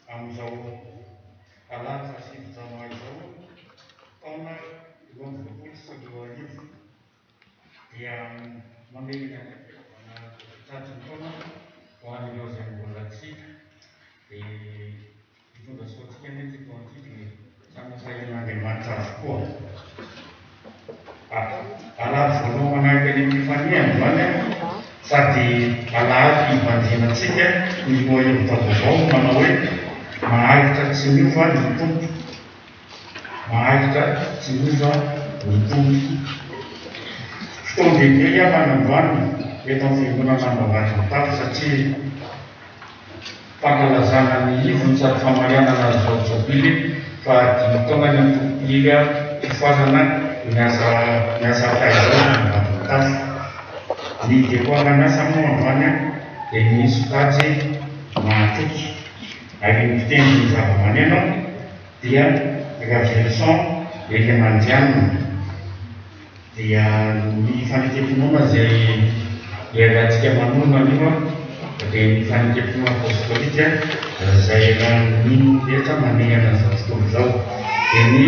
amin'izao alanja sivy-janoary izao taona roa amby roapolo sy roa arivo dia mamelona tratrin'ny taona ho an'ireo izay mbola tsy hita dia hitondra soantsika mety eto an'ity dia samy fahen'Andriamanitra avokoa. Alahady voaloha manaraka ny mpifaniany izany sady alahady hivandianantsika ny loha-hevitra vaovao manao hoe maharitra tsy miova ny tompo, maharitra tsy miova ny tompo. Fotoan-dehibe iaho nanandroany eto amin'ny fiangonana Ambavarimatafy satria fankalazana ny ivony sady famarianana zao jobily fa 5 taona ny tompopiga fifarana miasa fahaizana Ambavarimatafy. Ny dekoara miasa moa androany dia ny sokajy mahatoky ary ny fiteny ny zava-maneno dia Ravelson Elemandianina. Dia ny fanetem-pinoana izay iarahantsika manonona io dia ny fanetem-pinoana apôstôlika izay ranon'ino rehetra manehana izao tontolo izao dia ny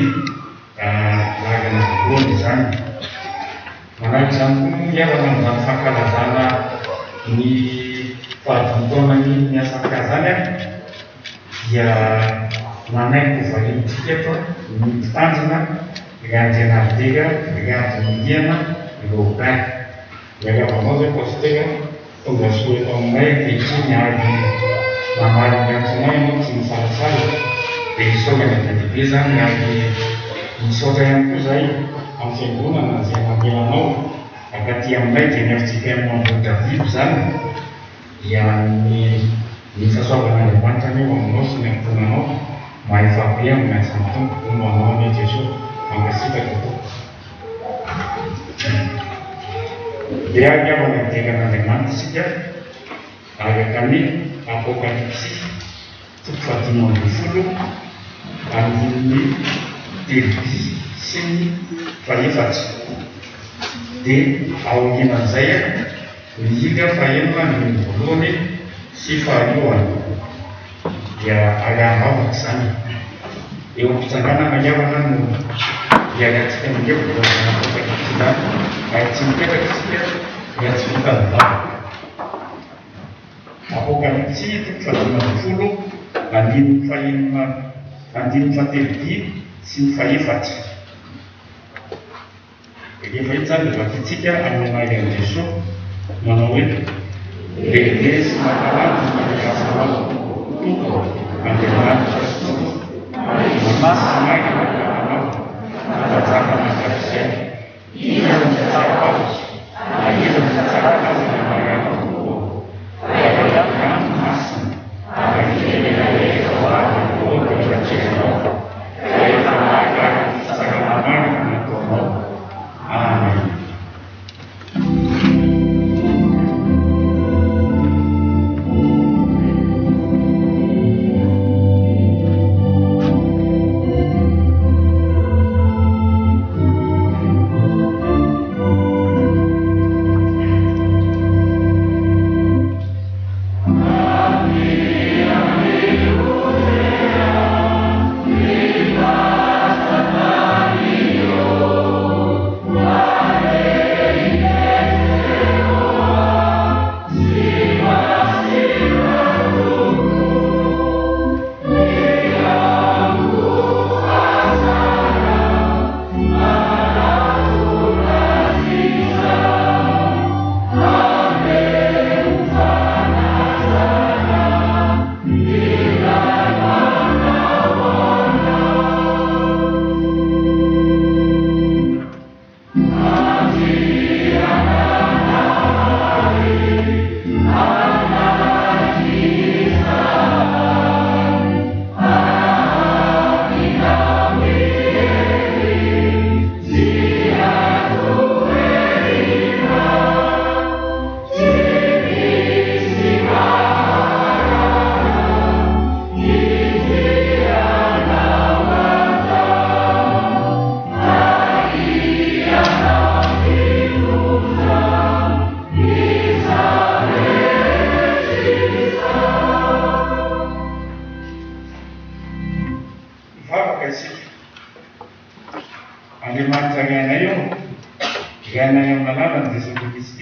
lagana voalohany izany. Manaraka izany koa miavana amin'izany fankalazana ny fahadimitaona ny miasam-piazany dia manaingo valintsika eto ny mpitandrina Riandrianardega, Riandrimidiana, Lobin. Ilay avanao zay pôstera tonga soa eto aminay dia tsy miady mamaly miantsonay ianao tsy misalasala dia isaoka ny lehibe zany miady misaotra ihany koa zay amin'ny fiangonana izay mamelanao akaty aminay dia miafitsika amin'ny David zany dia ny fahasoavan'Andriamanitra ny eo aminao sy ny amponanao mahefabe amin'ny asan'ny tompo no anao ny Jesosy mangasitaka tokoa. Dia miavana degan'Andriamanitra isika araka ny Apokalipsy 5:20 amin'ny teloby sy ny fahefatry. Dia aorianan'izay mihiga fahenona ny voalohany sy faharoany dia arahambavaka izany. Eo am-pitsanganana miavana no iarahantsika mindreo voalohany Apokalipsy izany ary tsy mipetraka isika dia tsy mitandavaka. Apokalipsy 5:20 andininy fahateloby sy ny fahefatry. Rehefa iny zany dia vakitsika amin'ny anaran'i Jesosy manao hoe lehibe sy mampalady ny fahasalamana tompo Andriamanitra mamasy marina anao manajaka mangavisay ina ny tsarapaozy na ina ny tsarakazy ny marana kokoa rano masina ary firenena rehetra ho avy voalohany ratrenao rehefa mahagaga ny fitsaramarina nataonao. Amen.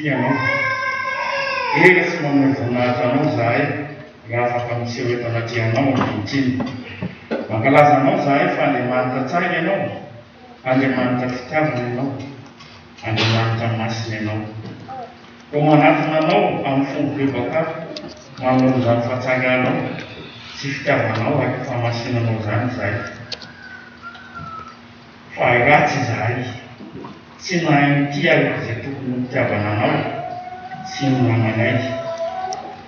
ianao ega sy manome voninahitra anao zahay raha afaka miseho eto anatrianao ankehitriny mankalaza anao zahay fa andriamanitra tsara ianao andriamanitra fitiavana ianao andriamanitra masina ianao ko manatona anao amin'ny fomba bebaka manao zany fahatsaranao sy fitiavanao ary famasinanao zany zahay fa ratsy zahay tsy nahay mitiavako izay tokony mitiavana anao sy namanay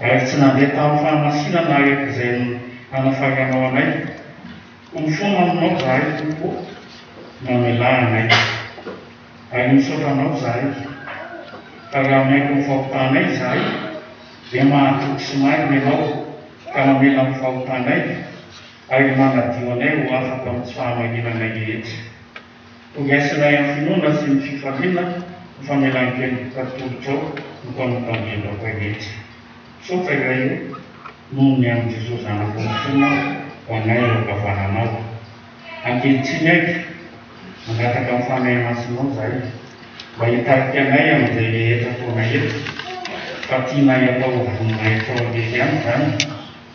ary tsy nandeha tamin'ny fahamasinana araka izay anafaranao anay ko mifona aminao zahay tompo mamelahanay ary misaotranao zahay fa raha maiko mifahotana zahay dia mahatoky sy marina ianao ka mamela amin'ny fahotanay ary manadio anay ho afaka amin'ny tsy fahamarinanay rehetra togasinay amin'ny finoana sy ny fifaliana ny famelan-kely katolotrao no mpamotambendraka rehetra sotra ira io noho ny amin'ny jesosy zanako mifona ho anay lokavananao ankehitriny aiky mangataka amin'ny fanay masinao zahay mba hitariky anay amin'izay rehetra foana eto fa tianay atao voninay atao andety ihany zany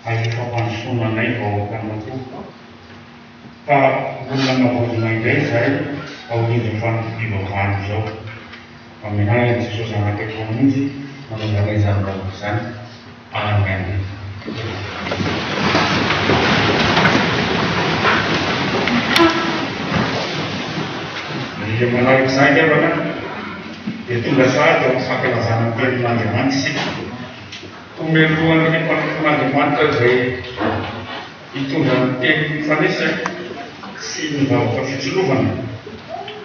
ary fampandrosoana anay vahoaka anatoko fa olona mavozona indray zahay aorindry fanopivavany zao aminay jesosy zanakako amin'izy manozanay zany vahoaka zany anany dia manaraka zany avana dia tonga sahady ao fankalazana ny tenin'andriamanitra isika omelohan'ny mpanafon'andriamanitra zay hitondra ny teny fanesa sy ny vahoaka fitsolovana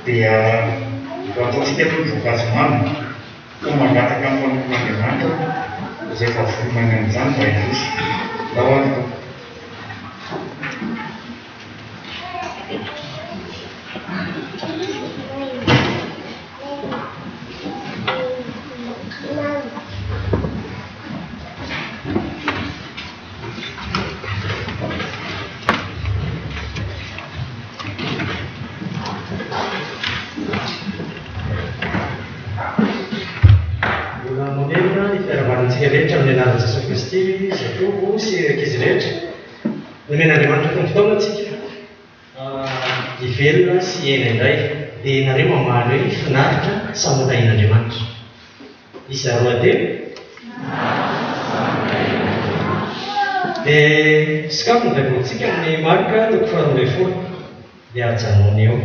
dia ataontsika toy voankazo mamy ko mangataka amin'ny mpanafon'andriamanitra zay fa volomany amin'izany mba hidosy lao ato rehetra amin'ny anaran'i Jesosy Kristy zatovo sy ankizy rehetra nomen'andriamanitra tompotaona atsika ivelona sy ena indray dia nareo mamaly hoe finaritra samotahin'andriamanitra izy zaroatelo dia sikafo ny baibolintsika amin'ny Marka 4:20 dia ajanony eo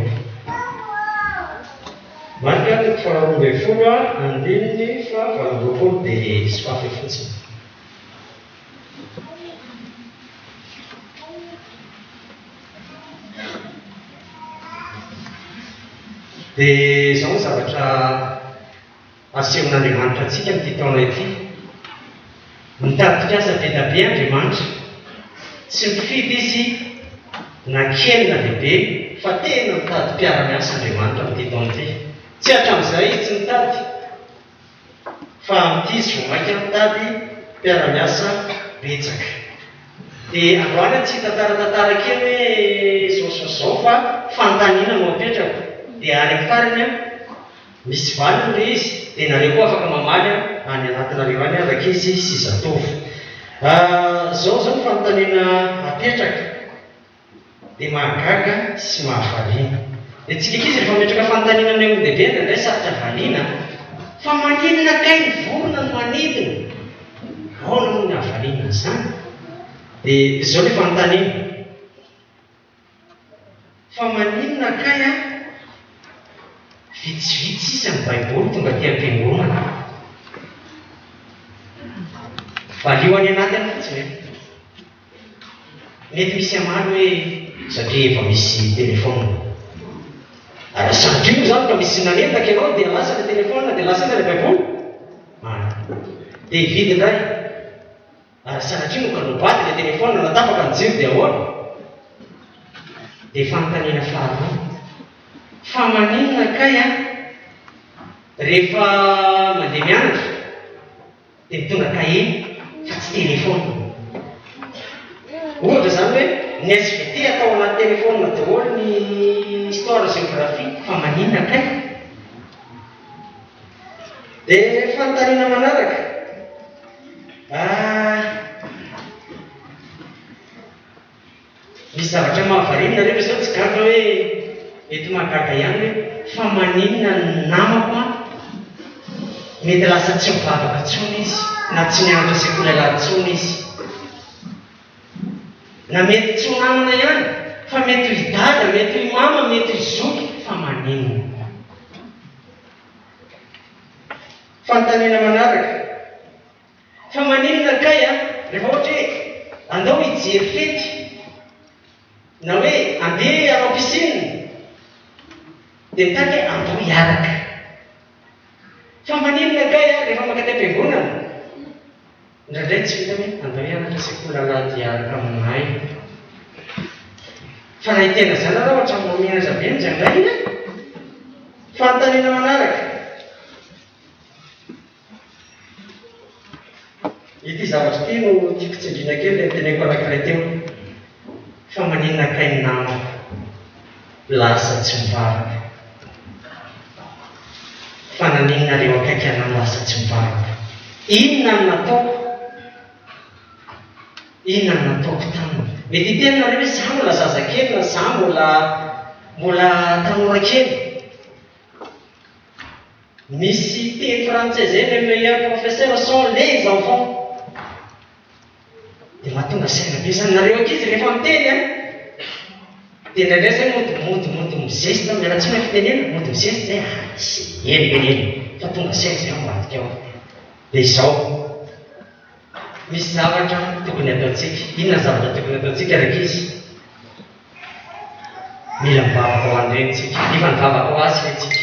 Marka 4:20 andininy fa 20 dia sofafy fotsiny dia izao zavatra asehon'andriamanitra antsika nyity taona ity mitady asa be da be andriamanitra tsy mifidy izy na kely na lehibe fa tena mitady mpiara-miasa andriamanitra amin'ity taona ity tsy hatramin'izay tsy mitady fa amin'ity izy vao maika mitady mpiara-miasa betsaka dia androany tsy tantara kely hoe zao fa fantaniana no apetrako dia any amin'ny farany misy valiny le izy dia nareo koa afaka mamaly any anatinareo any araka izy sy zatovo zao ny fanontaniana apetraka dia mahagaga sy mahavaliana dia tsika izy rehefa metraka fanontaniana ny amon-dehibe indray saritra valiana fa maninona kay ny vorona no manidina ao no ny havaliana zany dia zao le fanontaniana fa maninona kay vitsivitsy izy amin'ny baiboly tonga ty am-piangonana valio any anatiny fotsiny mety misy amalo hoe satria efa misy telefona ary satrio zany ka misy nanentaka ianao dia lasa le telefona dia lasa le baiboly dia hividy indray ary satria no ka nobaty le telefona natapaka ny jiro dia ahoana dia fanontaniana faharoa fa maninona kay rehefa mandeha mianatra dia mitondra kahie fa tsy telefona ohatra zany hoe ny SVT atao anaty telefona daholo ny histoire géographie fa maninona kay dia fanontaniana manaraka misy zavatra mahavariana rehefa zao tsy gaga hoe mety mahagaga ihany hoe fa maninona ny namako mety lasa tsy mivavaka tsony izy na tsy nianatra sekoly alantsony izy na mety tsy ho namana ihany fa mety ho idada mety ho mama mety ho zoky fa maninona fanontaniana manaraka fa maninona kay rehefa ohatra hoe andao hijery fety na hoe andeha anao pisine dia mitany hoe andao hiaraka fa maninona kay rehefa makatỳ am-piangonana indraindray tsy hita hoe andao hianatra sekoly alady hiaraka aminay fa raha hitena zany raha ohatra mamena zabeny zandray fanontaniana manaraka ity zavatra ty no tiako tsindrina kely teneko anankiray teo fa maninona kay ny namako lasa tsy mivavaka fa naninonareo akaiky anao lasa tsy mivavaka inona ny nataoko inona ny nataoko taminy mety itenanareo hoe za mbola zazakely na za mbola tanora kely misy teny frantsay zay le meilleur professeur sont les enfants dia mahatonga saina be zany nareo akizy rehefa miteny dia ndraindray zay mody mizesta miaratsy na fitenena mody mizesta zay eny fa tonga saina zay ambadika ao dia izao misy zavatra tokony ataontsika inona zavatra tokony ataontsika araka izy mila mivavaka ho andrentsika efa nivavaka ho azy fetsika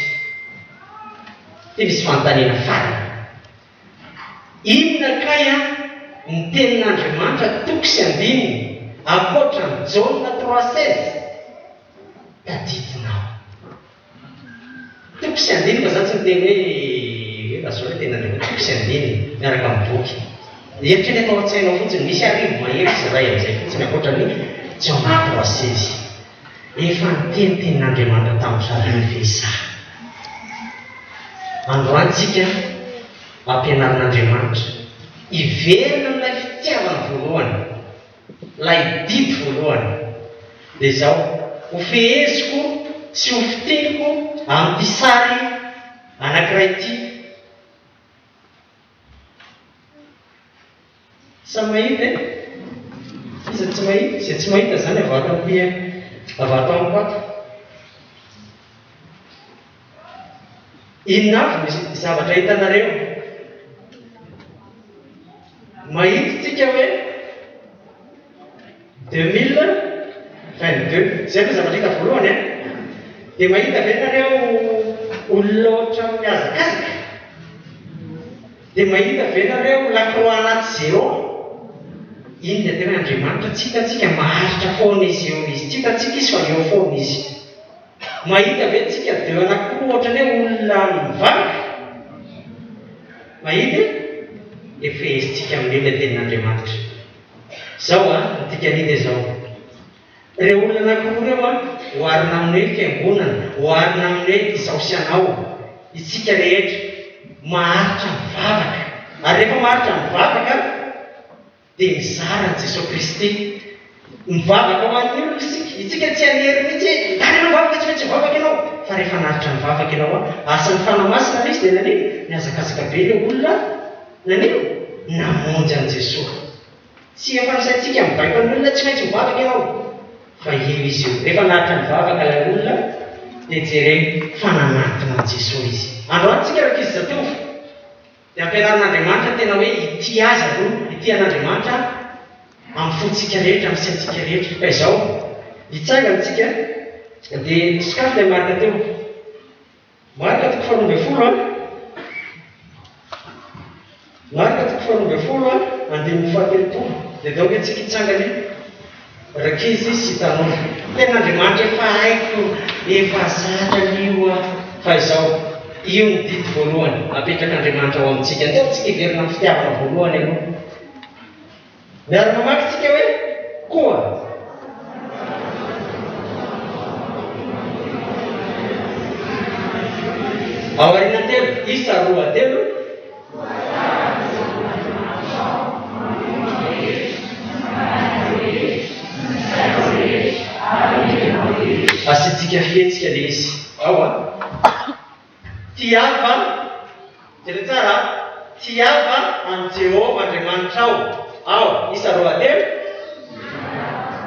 dia misy fanontaniana farana inona kay ny tenin'Andriamanitra toko sy andininy akoatra ny Jaune 3:16 tadidinao toko sy andininy fa za tsy miteny hoe azao hoe tenin'Andriamanitra toko sy andininy miaraka amin'ny boky eritry ny atao an-tsainao fotsiny misy arivo mahery izy ray amin'izay fotsiny akoatra ny Jaune 3:16 efa niteny tenin'Andriamanitra tamin'ny zariny vezaha androantsika ampianarin'Andriamanitra iverina amin'ilay fitiavana voalohany ilay didy voalohany dia izao ho feheziko sy ho fiteliko amin'ity sary anankiray ity samy mahita iza tsy mahita izay tsy mahita zany avato amiko ato inona avy misy zavatra hitanareo mahita tsika hoe 2022 zay fa zavatra hita voalohany dia mahita ve nareo olona ohatra miazakazaka dia mahita ve nareo lacroix anaty zéro iny dia tena Andriamanitra tsy hitantsika maharitra foana izy eo izy tsy hitantsika izy fa eo foana izy mahita ve tsika deo anankiroa ohatra ny hoe olona mivavaka mahita efa ezitsika amin'io ilay tenin'Andriamanitra zao nitikan'iny zao reo olona anankiroa reo hoarina amin'ny hoe fiangonana hoarina amin'ny hoe izao sy anao itsika rehetra maharitra mivavaka ary rehefa maharitra mivavaka dia mizara ny Jesosy Kristy mivavaka ho an'ny olona itsika tsy hanery mihitsy tany anao mivavaka tsy maintsy mivavaka ianao fa rehefa naharitra mivavaka ianao asan'ny fanamasina izy dia nanino miazakazaka be ilay olona nanino namonjy an' Jesosy tsy efa nisaintsika mibaiko ny olona tsy maintsy mivavaka ianao fa io izy io rehefa naharitra mivavaka ilay olona dia jere fananatona an' Jesosy izy androantsika raka izy zatovy dia ampianarin'Andriamanitra tena hoe ity azy aloha ity an'Andriamanitra amin'ny fontsika rehetra amin'ny saintsika rehetra fa izao hitsangantsika dia sokafy ilay marika teo marika toko 12 marika toko 12 andininy 17 dia dao hoe tsika hitsangany raka izy sy tanora ten'Andriamanitra efa haiko efa zatra io fa izao io ny didy voalohany apetrak'Andriamanitra ao amintsika ndeo tsika hiverina amin'ny fitiavana voalohany aloha miara-mamaky tsika hoe koa aoriana telo isa roa telo asitsika fihetsika le izy ao a tiava tele tsara tiava an Jehova Andriamanitra ao isa roa telo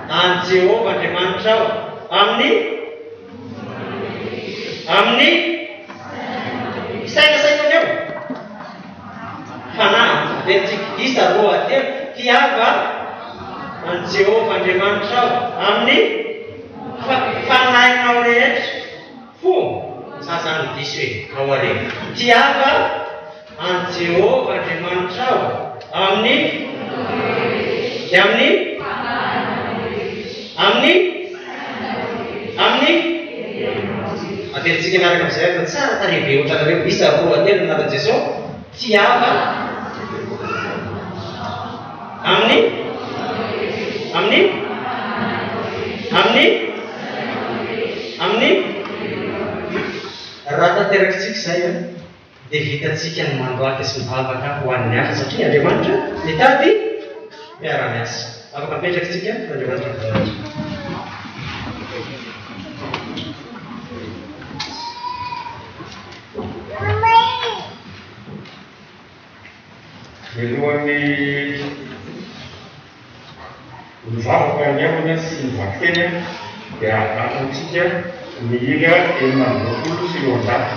an Jehova Andriamanitra ao amin'ny sainasainany eo fanahy letsika isa roa telo tiava an Jehova Andriamanitra ao amin'ny fanahinao rehetra fo sasany diso hoe ao are tiava an Jehova Andriamanitra ao amin'ny ateritsika miaraka amizay fa tsara tarehibe ohatranareo isa roa telo anatin' Jesosy tiava amin'ny raha tanterakitsika zay a dia vitatsika ny mandoaty sy mivavaka ho an'ny hafa satria Andriamanitra mitady miara-miasa afaka apetrakitsika Andriamanitra voninahitra mialohan'ny mivavaka ny amana sy mivaky teny dia ataontsika mihira enina amby roapolo sy roanjato.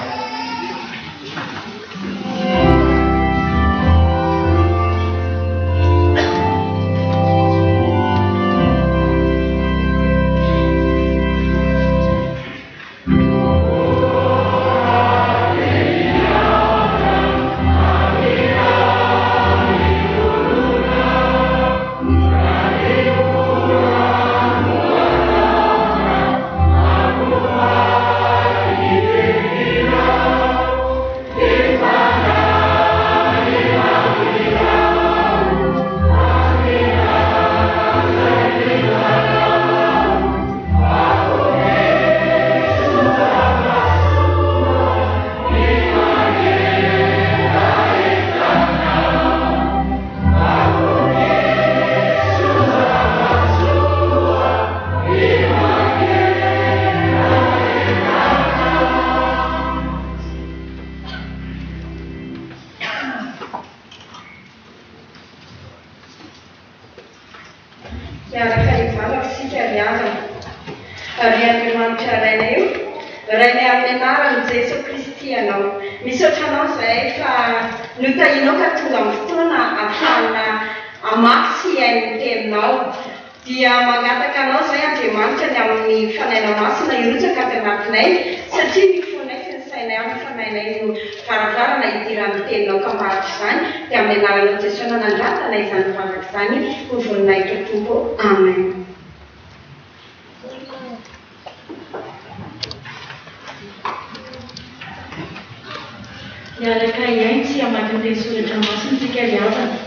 Miaraka iaintsy amakin'ireny soratra masina tsika liavana.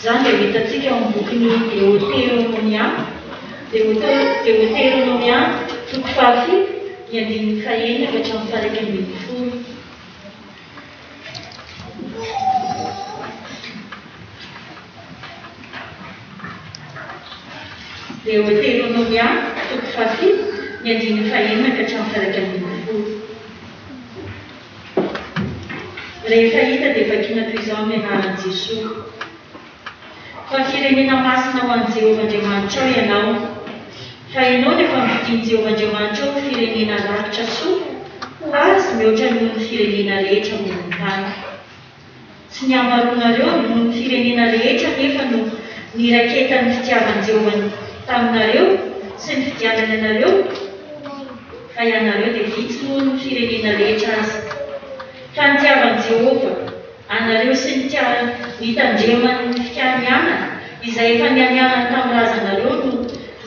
Zany dia hitatsika ao amin'ny bokin'ny Deutéronomia, Deutéronomia toko fahavalo ny andininy fahaenina ka hatramin'ny faha-raika ambin'ny folo. Deutéronomia toko fahavalo ny andininy fahaenina ka hatramin'ny faha-raika ambin'ny folo. Rehefa hita dia vakiana toy izao amin'ny anaran'i Jesosy. Fa firenena masina ho an'i Jehovah Andriamanitra ao ianao. Fa ianao rehefa mividian'i Jehovah Andriamanitra ao firenena rakitra soa ho azy mihoatra noho ny firenena rehetra ambony tany. Tsy ny hamaroanareo noho ny firenena rehetra nefa no niraketan'ny fitiavan'i Jehovah taminareo sy ny fidianany anareo, fa ianareo dia vitsy noho ny firenena rehetra azy. Fa nitiavan'i Jehovah anareo sy nitandremany ny fikanianana izay efa nianianany tamin'ny razanareo no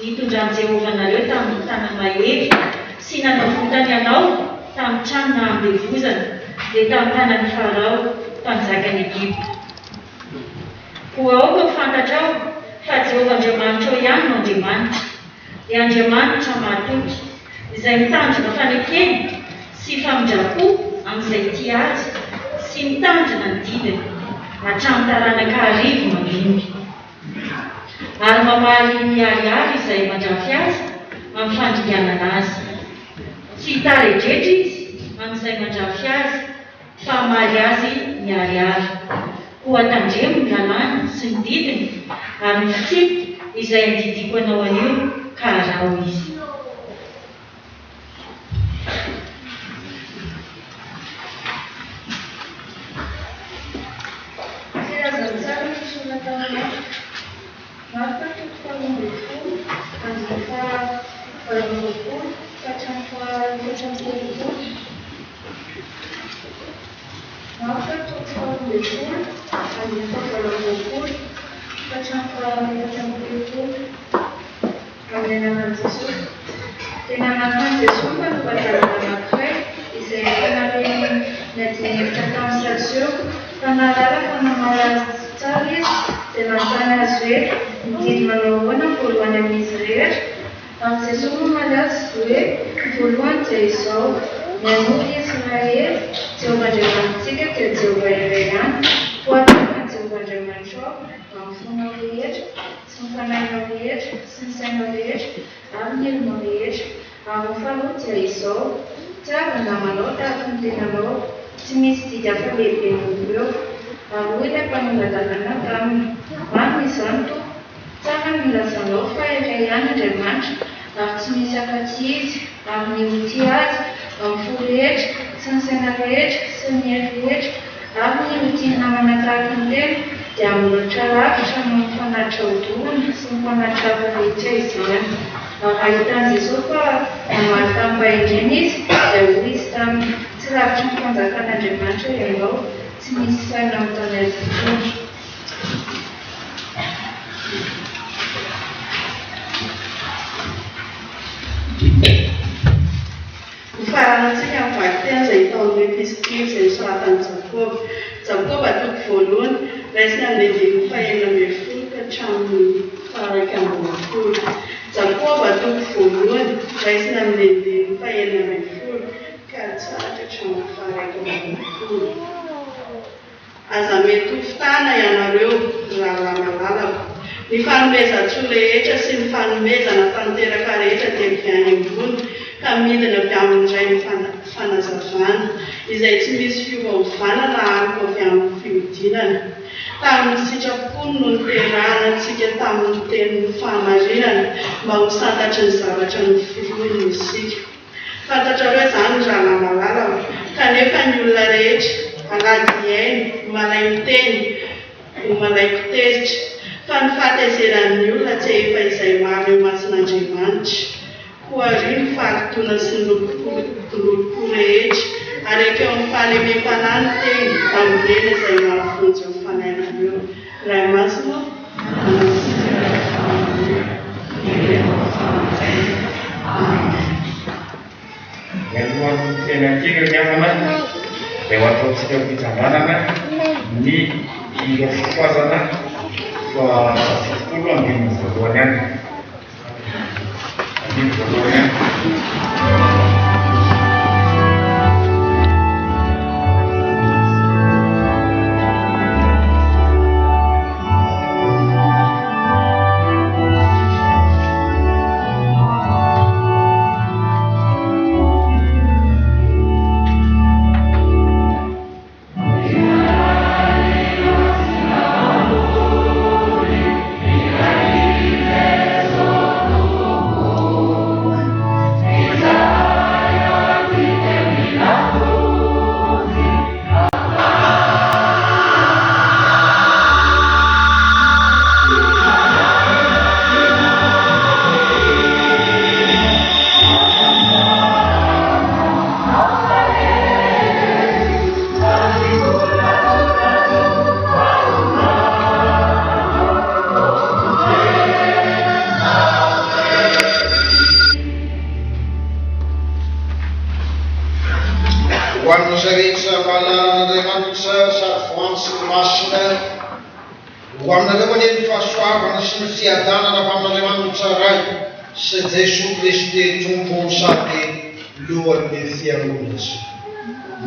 nitondran'i Jehovah anareo tamin'ny tany mahery sy nanavotany ianao tamin'ny trano na ambevozana dia tamin'ny tanan'ny Farao mpanjakany Egipta. Ho aoka ho fantatrao fa Jehovah Andriamanitra ao ihany no Andriamanitra, dia Andriamanitra mahatoky izay mitandrina fanekena sy famindrapo amin'izay ty azy sy mitandrina ny didiny hatramin'ny taranaka arivo mandrimby. Ary mamaly miariary izay mandrafy azy amin'ny fandringanana azy. Tsy hitaredretra izy amin'izay mandrafy azy fa hamaly azy miariary. Ho atandremo ny lalàny sy ny didiny ary ny fitsipika izay andidiko anao anio ka arao izy. Tsy misy didy hafa lehibe eo ary hoy ilay mpanongadalana taminy mano izany to tsara ny milazanao fa iray ihany Andriamanitra ary tsy misy afa-tsy izy ary ny ho tia azy amin'ny fo rehetra sy ny saina rehetra sy ny hery rehetra ary ny ho tia namana tahaka ny tena dia hanolotra lavitra noho ny fanatitra hodorana sy ny fanatitra hafa rehetra izany. Ary ahitan' Jesosy fa namaly tamin'ny mbaindreny izy dia hoy izy taminy tsy lavitra ny fanjakan'Andriamanitra ianao tsy misy saina mitany azy itony. Faranatsika amin'ny vaky tena izay taon'ny epistily izay soratan'i Jakoba. Jakoba toko voalohany raisina amin'ny andininy fahaenina ambin'ny folo ka hatramin'ny faha-raika ambin'ny folo. Jakoba toko voalohany raisina amin'ny andininy fahaenina ambin'ny folo ka hatramin'ny faha-raika ambin'ny folo. Aza mety ho fitana ianareo raha malalako. Ny fanomezan-tsoa rehetra sy ny fanomezana tanteraka rehetra dia miainy ambony ka midina avy amin'indray ny fanazavana izay tsy misy fiovaovana raha amiko avy amin'ny fiodinana. Tamin'ny sitrapony no niterahana antsika tamin'ny tenin'ny fahamarinana mba ho santatry ny zavatra noforohiny isika. Fantatrareo izany raha malalako kanefa ny olona rehetra alady ainy, malay miteny, ho malay kitezitra fa ny fahatezeran'ny olona tsy efa izay maro eo masin'Andriamanitra. Koa ry ny faharitoana sy ny loloko rehetra ary ekeo amin'ny fahalemem-panahy ny teny amin'ireny izay mahafonjy amin'ny fanahinareo. Ray masina Alohan'ny tena tiaka miazana dia ho ataontsika fitsanganana ny hira fotoazana fa fitopolo ambin'ny voalohany any. Ambin'ny voalohany any.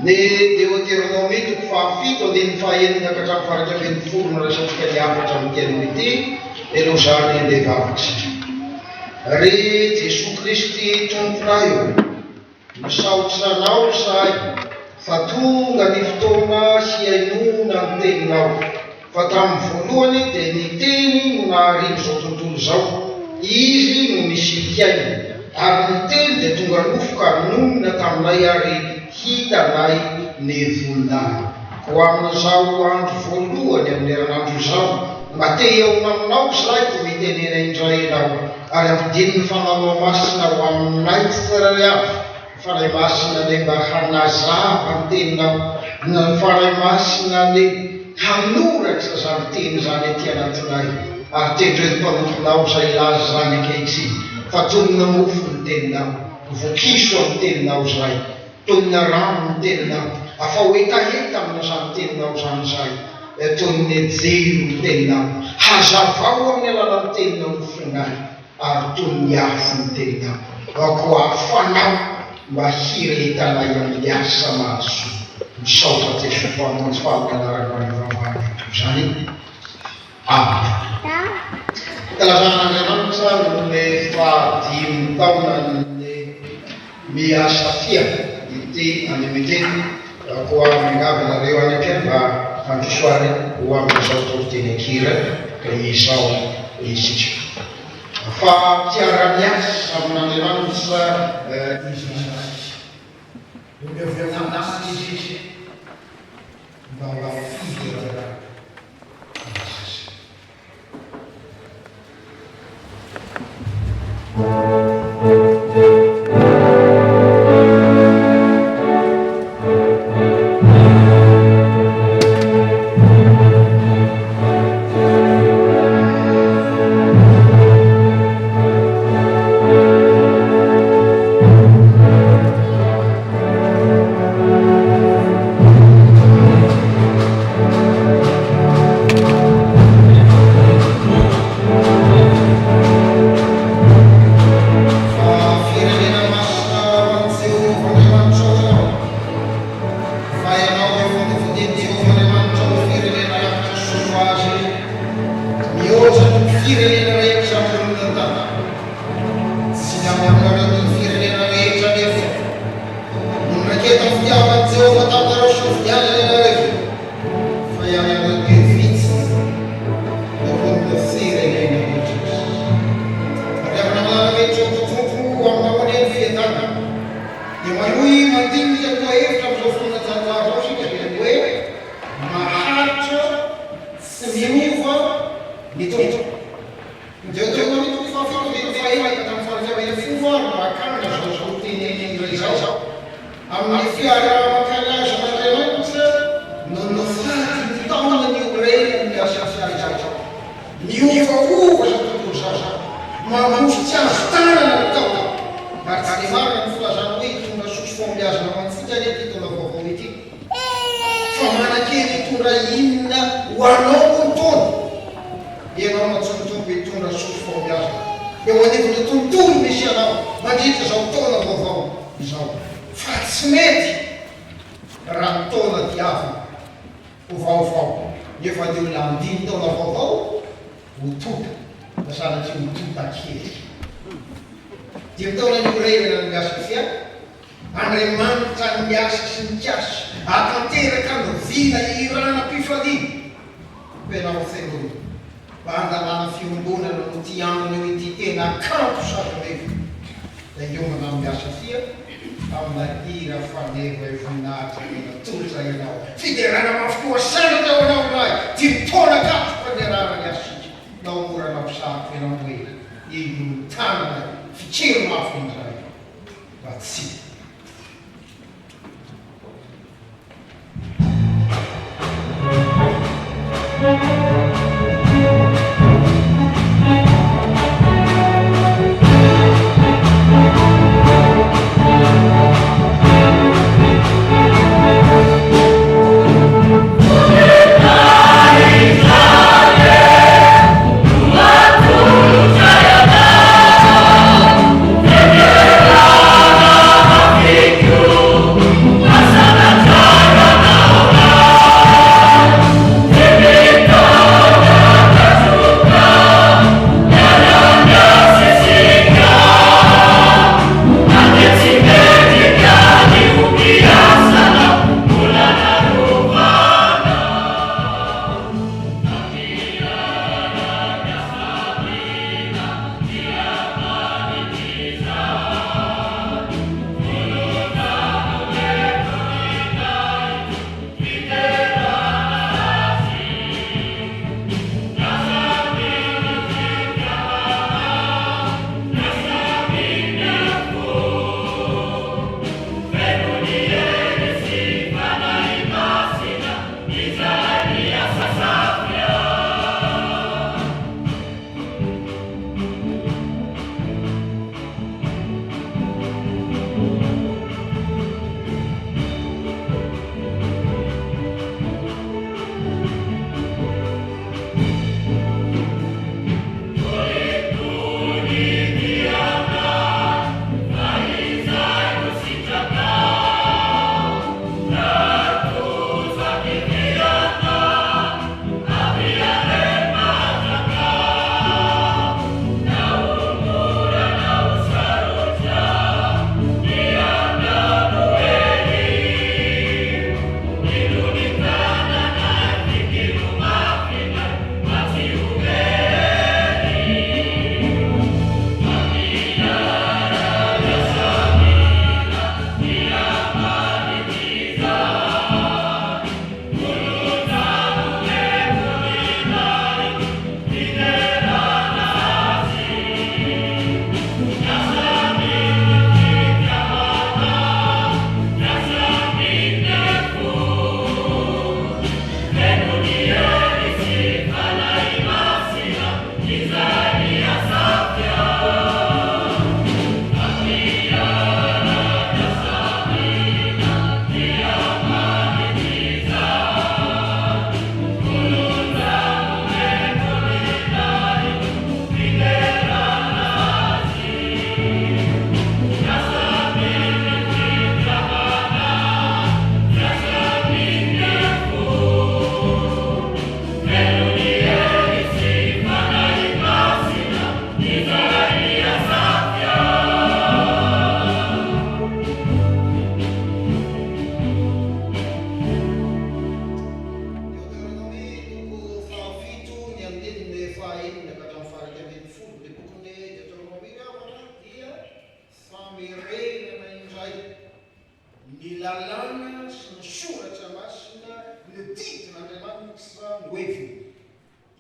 ny Deutéronomie toko fahafito andiny fahaenina ka hatramin'ny farak'ambin'ny folo no resatsika ny afatra amin'ny teny ity elo zany le vavatsika ry Jesoa Kristy tomponay io misaotranao zahay fa tonga ny fotoana sy hainona ny teninao fa tamin'ny voalohany dia ny teny no nahariny zao tontolo zao izy no misilikiaina ary ny teny dia tonga nofoka nomina taminay ary hitanay ny volonay ho amin'izao andro voalohany amin'ny herinandro zao mba te eona aminao zahay ko mitenena indray ianao ary ampidininy fanaloa masina ho aminay tsy tsirairay avy faray masina le mba hanazava ny teninao na faray masina le hanoratsa zany teny zany aty anatinay ary tendreny mpanomponao zay lazy zany ankehitriny fa tonina mofo ny teninao vokiso amin'ny teninao zay tonina rano ny teninao afa hoetaheta amina zany teninao zany zay toniny jero ny teninao hazavao amin'ny alalan'ny teninao ny fonay ary toniny afo ny teninao ako afanao mba hiretanay amin'ny asa mahazo misaotra Jesoa famonjy fahamanarana zany amen. Kalazan'Andriamanitra nome fahadimy taona ny miasa fia ity any miteny koa mingavinareo any ake mba handrosoary ho amin'izao toriteny akira ka izao isitsika fa tiara-miasa amin'Andriamanitra izy miovionanasy izy mba fidy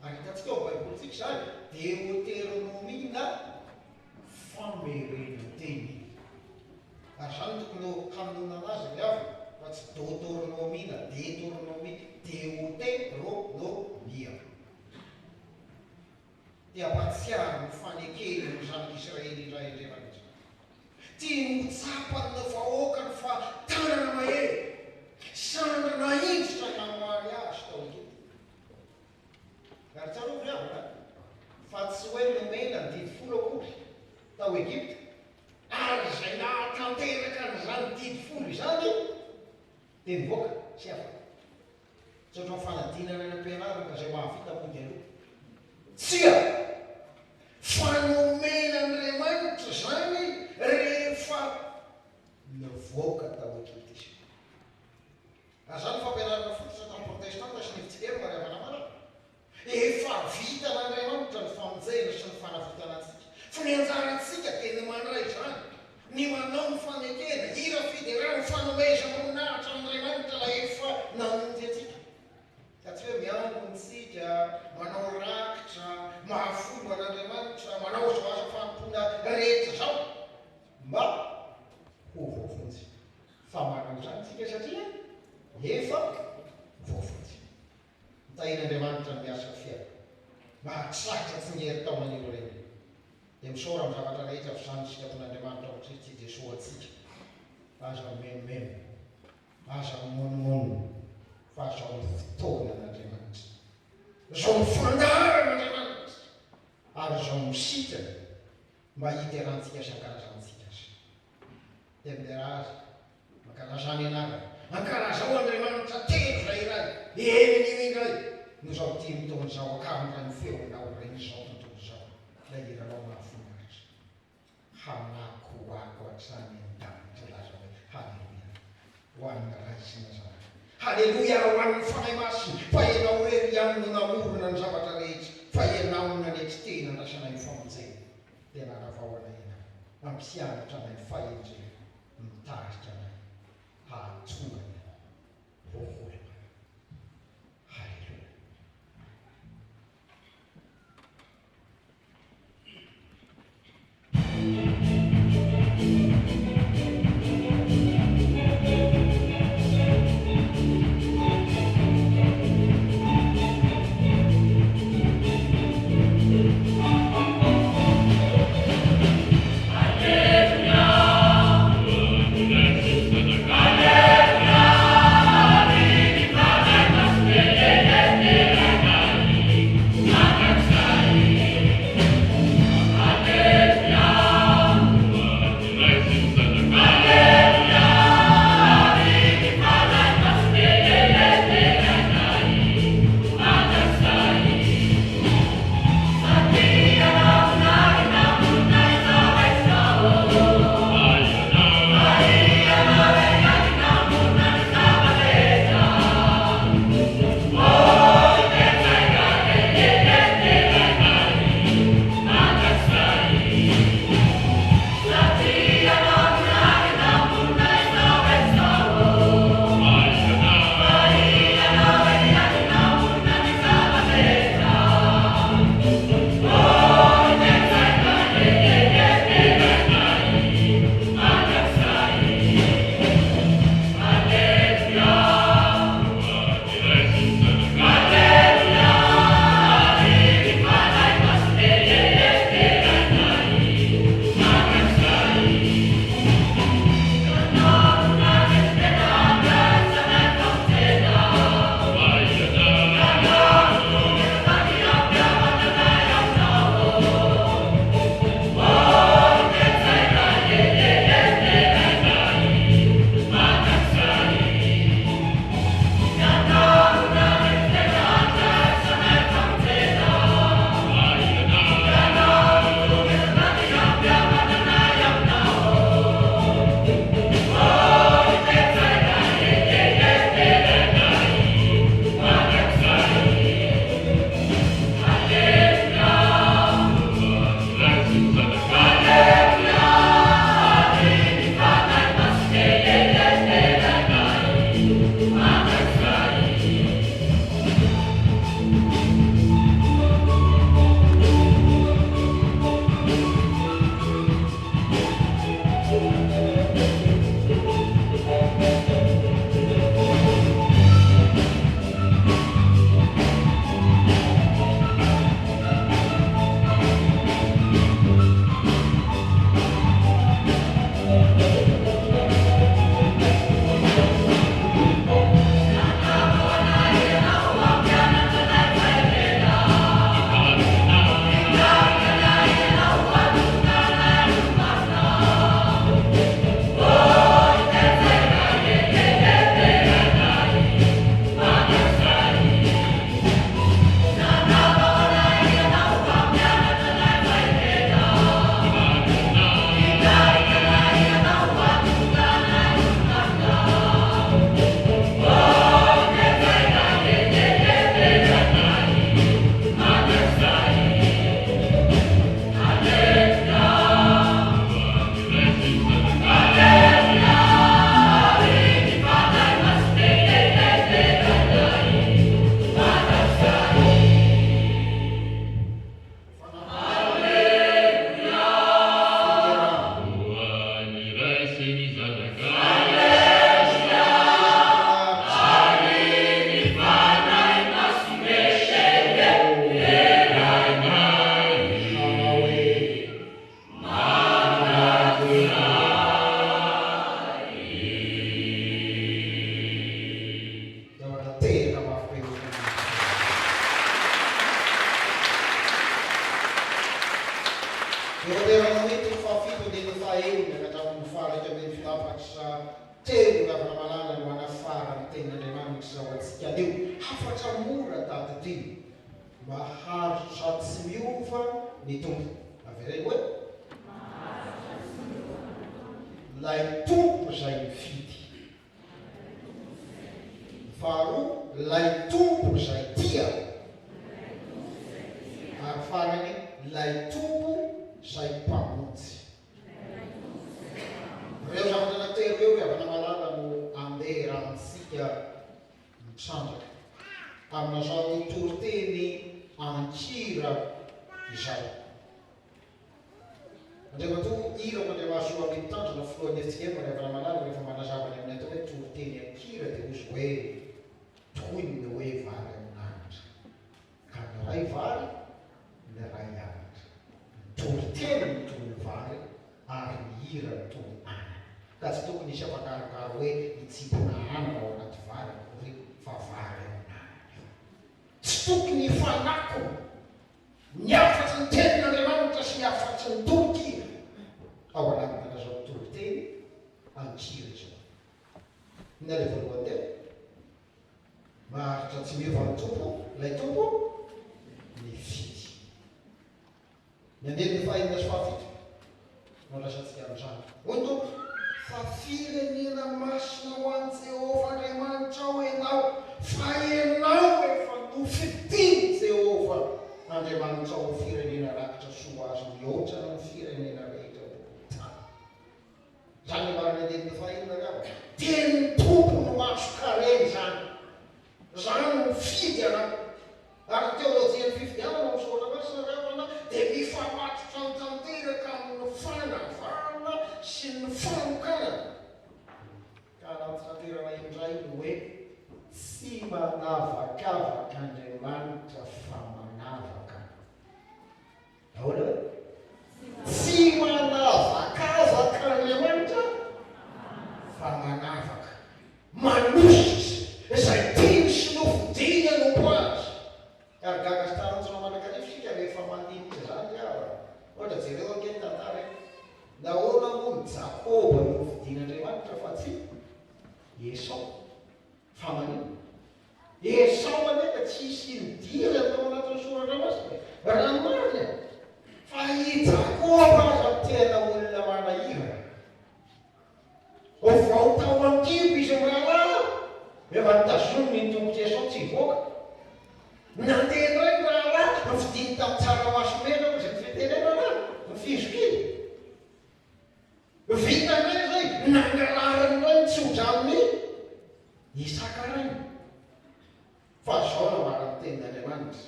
ary hitatsika ao baibolitsika zany Deutéronomie na famerena teny ary zany tokony haminona anazy ny avy fa tsy Deutéronomie na Deutéronomie Deutéronomia dia ampatsiary ny fanekeny ny zanak'Israely indray andremanitra tia motsapan'ny vahoakany fa tanana mahery sandrana indritra namoary azy tao Egypte ary tsara ovy avana fa tsy hoe nomena ny 10 akory tao Egypte ary zay nahatanteraka n'izany 10 izany dia mivoaka sy afaka tsy ohatran'ny fanadinana ny ampianarana ka zay mahavita mody aloha tsia fanomena n'Andriamanitra zany rehefa nivoaka tao Egypte izy azany fampianarana fototra tamin'ny protestanta sy ny fitsikely mariavana mara efa vita n'Andriamanitra ny famonjena sy ny fanavitana antsika fa ny anjarantsika dia ny mandray zany ny manao ny fanekena ira fiderany fanomezana aminahitra n'Andriamanitra la efa namonjy atsika ka tsy hoe miangontsika manao rakitra mahafomba n'Andriamanitra manao zao asa fampona rehetra zao mba ho voafonjy fa manao zany tsika satria efa voafonjy mitahin'Andriamanitra ny miasa fiaina mahatratra tsy ngery tao maniro reny dia misaora amin'ny zavatra rehetra fizanysika ton'Andriamanitra ao tsy Jesosy atsika aza mememo aza monimono fa zao ny fotoana n'Andriamanitra zao ny fandaran'Andriamanitra ary zao misitany mba hiterantsika san-karazantsika azy dia midera azy mankarazany anara ankarazao Andriamanitra telo zay iray eniny indray no zao tia mitony zao akamoka ny feonao reny zao tontolo zao la iranao mahafinaritra hanakoako atrany an-danitra laza hoe halleluia ho an'ny raisina zany halleluia ho an'ny fanay masiny fa ianao rery ihany no namorona ny zavatra rehetra fa ianao nanetry tena andrasana ny famonjena dia nanavahoana ianao ampisianatra nay fahendrena mitaritra nay hahatonga ianao roholana halleluia Alleluia, Erolerana mety fafito dia ny fahaenina ka hatramin'ny faraka amin'ny fitapatra sa telo lavana malala no anafara ny ten'Andriamanitra zao antsika anio hafatra mora tadidiny mba hazo sady tsy miova ny tompo avereny hoe lay tompo zay mifidy faharoa lay tompo zay tia ary farany lay tompo zay mpamonjy reo zavatra natero eo avana malala no andeha rahantsika mitsandraka aminazao toriteny ankira izao andre mato irako andre mahasoa amin'ny tanjona filohan'ny efitsika eo manavana malala rehefa manazavany amin'ny atao hoe toriteny ankira dia ozy hoe toy ny hoe vary amin'anitra ka ny ray vary ny ray anitra toriteny ny toy ny vary ary ny hira ny toy ny ana ka tsy tokony isy afakarokaro hoe itsipona anana ao anaty vary hoe fa vary amin'anitra tsy tokony ifanako ny afatsy ny tenin'Andriamanitra sy ny afatsy ny torokira ao anatina zao toriteny ankira zao nale voalohany tena maharitra tsy miova ny tompo lay tompo ny fidy ny andeha ny fahaenina sy fahafito no lasatsika amin'izany hoy tompo fa firenena masina ho an' Jehova Andriamanitra ao ianao fa ianao efa nofidiny Jehova Andriamanitra ao firenena rakitra soa azo mihoatra ny firenena rehetra tany zany marina andeha ny fahaenina gao teny tompo no azo kareny zany zany no fidy anao ary teolojiany fifidianana misoratra masina raana dia mifamatotra ny tanteraka amin'ny fanavana sy ny fanokana ka anaty tanterana indray no hoe tsy manavakavaka Andriamanitra fa manavaka ahoana hoe tsy manavakavaka Andriamanitra fa manavaka manositra zay tiny sy nofidiny anompo azy ary gaga sy tarantsona manakanefotsika rehefa mandinitra zany ohatra jereo ankeny tantara nahoana moa ny Jakoba nofidin'Andriamanitra fa tsy Esau fa manino Esau anefa tsisy nidiry atao anatin'ny soratra masina raha marina fa i Jakoba aza tena olona manahira o vao tao ankibo izy miraharaha efa nitazony ny tombotsy Esau tsy hivoaka nandeha indray raharaha nifidiny tamin'ny tsaramaso mena zay nifetenenana ny fizokiny vita ndray zay nangalarany indray ny tsy hojaminy Isaka fa zao namarany tenin'Andriamanitra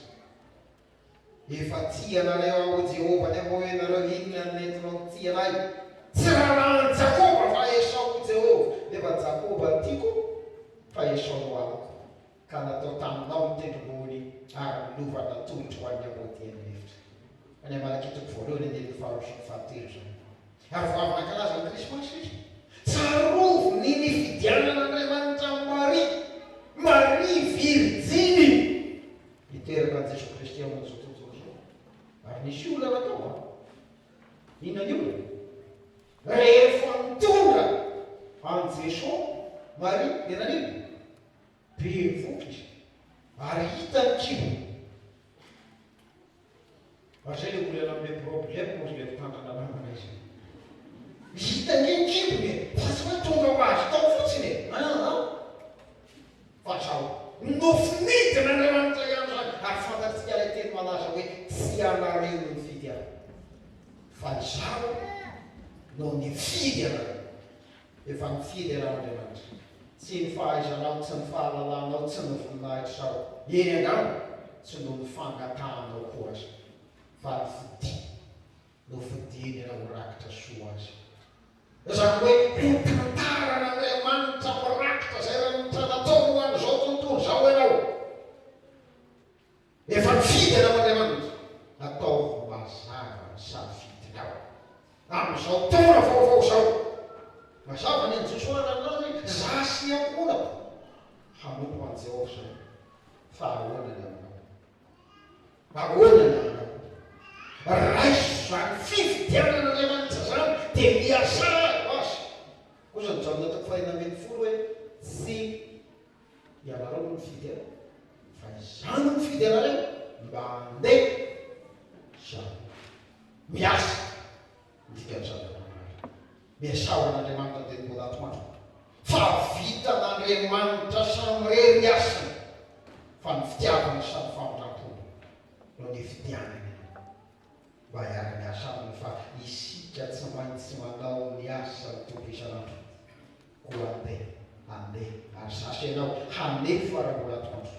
efa tianareo ao Jehova ny moa nareo inona nentinao tianay tsy raha Jakoba fa Esau Jehova nefa Jakoba tiako fa Esau no alako ka natao taminao ny tendromony ary milovana tolotro ho an'ny amodiany efitra any amalakitoko voalohany andeny faharosy fahatelo zany ary vavanankalaza ny krismasy izy tsarovo ny nifidianana Andriamanitra Maria Virginy iteraka an' Jesosy Kristy amin'izao tontolo zao ary nisy olana tao inona ny olana rehefa mitondra an' Jesosy Maria enan'ino be voky izy ary hitany kibo ary zay le olana amin'le problème mozy le fitandrana namana izy hitany ny kibony fa tsy hoe tonga ho azy tao fotsiny fa zao nofinidina Andriamanitra ihany zany ary fantatsika ilay teny malaza hoe tsy anareo no nifidy ahy fa izao no nifidy anareo efa nifidy an'Andriamanitra tsy ny fahaizanao tsy ny fahalalanao tsy ny voninahitra sao eny anao tsy no nifangatahanao koa azy fa nifidi no fidiny anao rakitra soa azy zany hoe tantaran'Andriamanitra mirakitra zay raha nitranataony ho an'izao tontolo zao ianao efa nifidy anao Andriamanitra ataovy mazava ny safidinao amin'izao taona vaovao zao mazava ny anjosoana anazy zasy ny amponako hanompo an' Jehova zao fa ahoana ny aminao ahoana ny aminao raiso zany fifidianan'Andriamanitra zany dia miasa azy kosa nijanona tako fahinameny folo hoe tsy ianareo no mifidy a fa izany no mifidy anareo mba andeha zany miasa mifidian'Andriamanitra miasaoan'Andriamanitra dia mbola atoandro fa vitan'Andriamanitra samyrery asany fa ny fitiavana samy famindram-polo no ny fidianany mba hiara-miasa aminy fa isika tsy maintsy manao ny asa ny tompo isanandro koa andeha ary zasy ianao hanefa raha mbola atoandro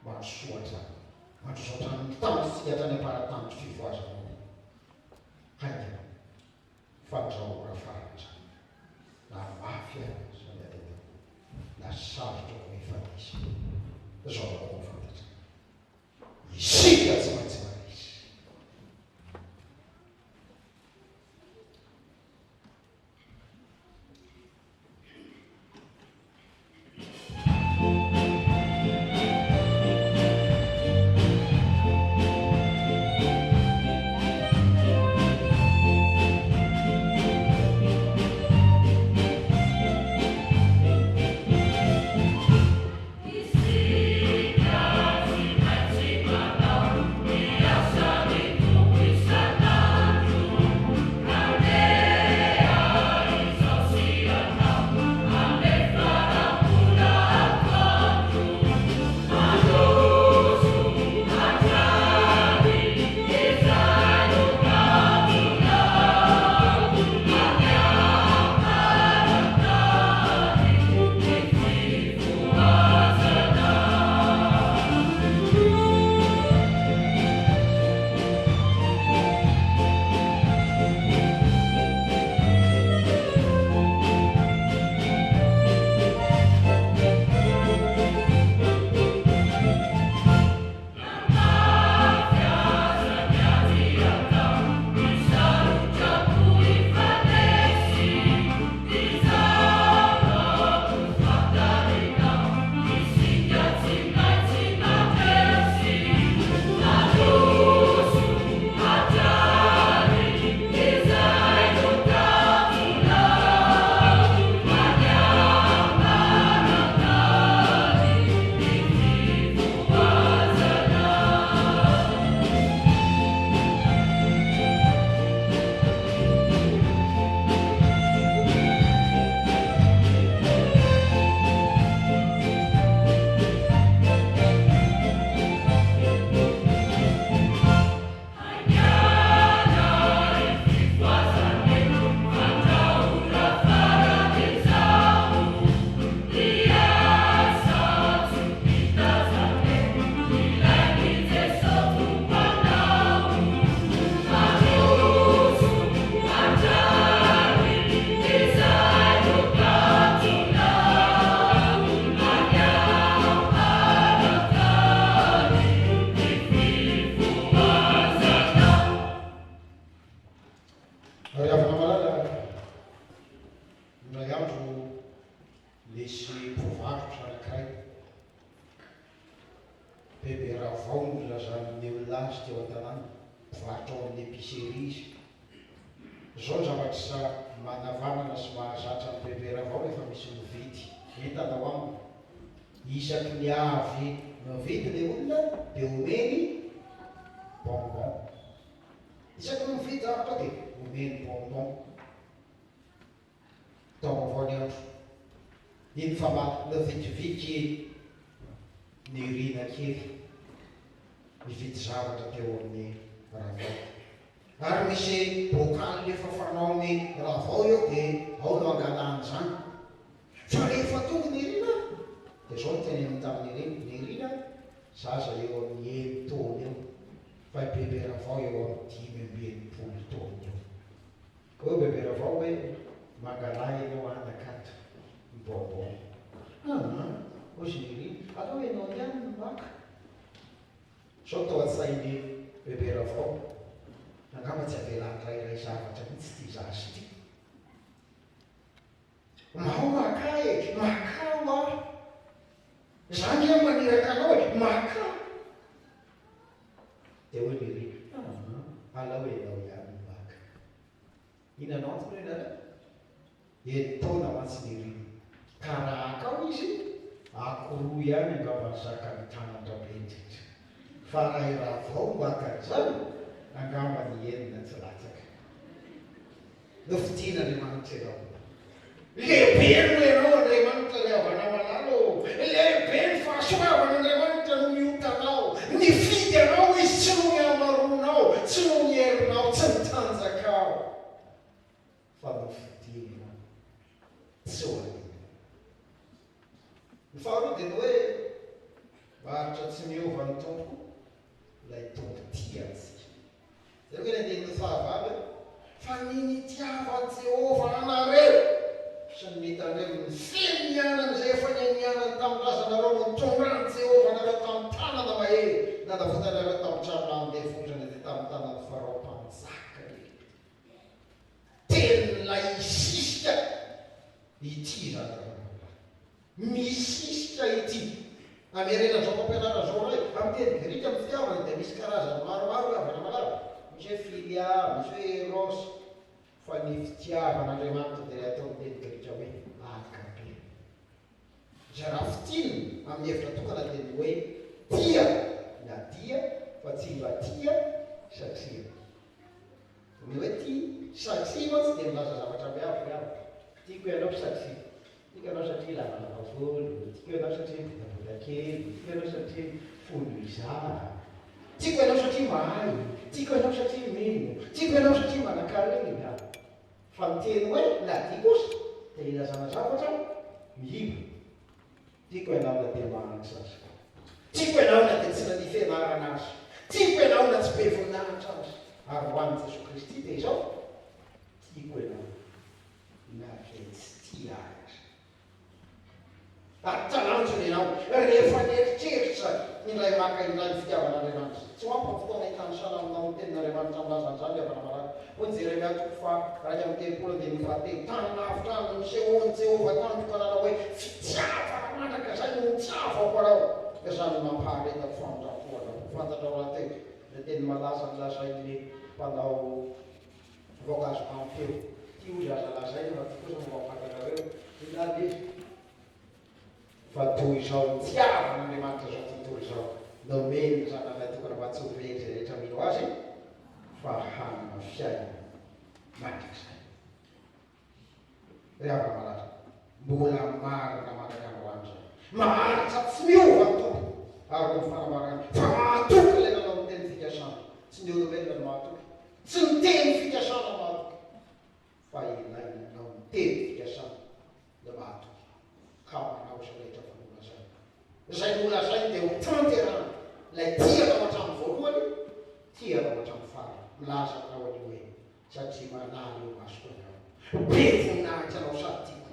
mandrosoatra mandrosoatra ny tanytsika hatrany am-paratandro fivoazana haingana fandraora faratra na mafy zany atea na sarotra ko efanisa zao ko fantatra isika tsy maintsy manisy iny fa na vitiviky ny rina kely mividy zavatra teo amin'ny rahavao ary misy bokaly lefa fanaony rahavao eo dia ao no angalany zany fa rehefa tonga ny rina dia zao no teny amin'ny tamin'ny ny rina zaza eo amin'ny eny-taona eo fa bebe rahavao eo amin'ny 5 taona eo koa bebe rahavao hoe mangalay enao anakato mibao ozy nyry alao enao ihany ny maka zao tao an-tsainy bebe rahavao angamba tsy avelany rairay zavatra mihitsy ty zasy ty mao maka e makao a zany a maniraka anao e maka dia hoe nyry alao enao ihany inanao antsony hoe nana entaona matsiny ka raha akao izy akoroa ihany angavany zakany tanandrabendritra fa raha iraha vao mbakan'izany angambany enina tsy latsaka no fidiana Andriamanitra ianao lehibe no ianao Andriamanitra le avana malalo lehibe ny fahasoavana Andriamanitra no miotanao ny fidy anao izy tsy no ny amaronao tsy no ny herinao tsy nitanjakao fa no fidiana tsy hoanina ny faharoa dia no hoe maharitra tsy miova ny tompo lay tompo tiatsika zay hoe nandeha ny fahavalo fa niny tiavan Jehova anareo sy ny mitanareo ny fenianan'izay efa nianianany tamin'ny razanareo no tongrany Jehova anareo tamin'ny tanana mahery nanavotanareo tamin'ny tranonandefondrana dia tamin'ny tanana farao mpanjaka tenilay isisika ity zany misisika ity amerena zao mampianara zao ray amin'ny teny grika amin'ny fitiavana dia misy karazany maromaro avana malala misy hoe filia misy hoe eros fa ny fitiavan'Andriamanitra dia atao teny grika hoe agape zay raha fitinina amin'ny hevitra tokana teny hoe tia na dia fa tsy mba tia saksina ny hoe tia saksina tsy dia milaza zavatra miavo tiako ianao saksina tiako ianao satria lavalava volo tiako ianao satria bodaboda kely tiako ianao satria folo izaa tiako ianao satria mahay tiako ianao satria mino tiako ianao satria manan-karena fa miteny hoe na tia kosa dia ilazana zavatra mihibo tiako ianao na dia mahanitra azy tiako ianao na dia tsy nany fianarana azy tiako ianao na tsy be voninahitra azy ary ho an'i Jesosy Kristy dia izao tiako ianao na dia tsy tia azy ary talanjony ianao rehefa nieritreritra ilay maka ilay fitiavan'Andriamanitra tsy mampa fotoana hitanisana aminao ny tenin'Andriamanitra milazan'izany avana malaka hoy Jeremia toko fa raika amin'ny telopolo dia mifateny tany lavitra any nisehoany Jehova tany tokanana hoe fitiavana matraka zay no tiavako anao ka zany mampaharetako fandrapoanao fantandraona teo le teny malaza milazain'ny mpanao voankazo mampeo tia ozy aza lazainy raha kosa mampafantanareo ilany izy fa toy izao tiavan'Andriamanitra zao tontolo izao nomeny zananay tokana mba tsy ho very zay rehetra mino azy fa hanana fiaina matraka zay ry avana malatra mbola marina manakandroany zao maharitra tsy miova ny tompo ary no fanamarana fa mahatoky ilay nanao ny teny fikasana tsy ny olombelona no mahatoky tsy ny teny fikasana mahatoky fa ilay nanao ny teny fikasana no mahatoky ka manao zay rehetra fanona zay zay nola zay dia ho tanterana lay tianao hatramin'ny voalohany tianao hatramin'ny farany milaza anao any hoe satria manary eo masoko anao be voninahitra anao sady tiako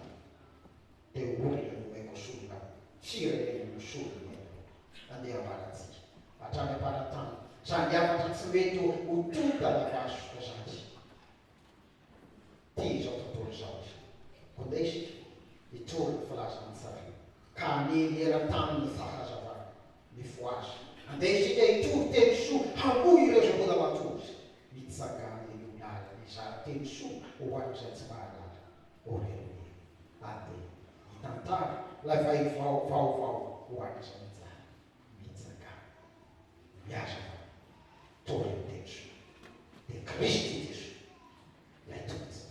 dia olona no haiko solona firenena no solona andeha ambaratsika hatrany am-paratany zany afatra tsy mety ho totana vasoka zany tia izao tontolo izao izy kondeha isika itoroky filazany tsara ka anely eran-tany fahazavana mifoazy andeha isika itory teny soa hamoy ireo zay mbola matozy mitsangany eny miala mizara teny soa ho an'izay tsy mahalala oreny ade hitantara lay vaovao ho an'izay mitsara mitsangany miaza va toreny teny soa dia Kristy Jesoa lay tokotsy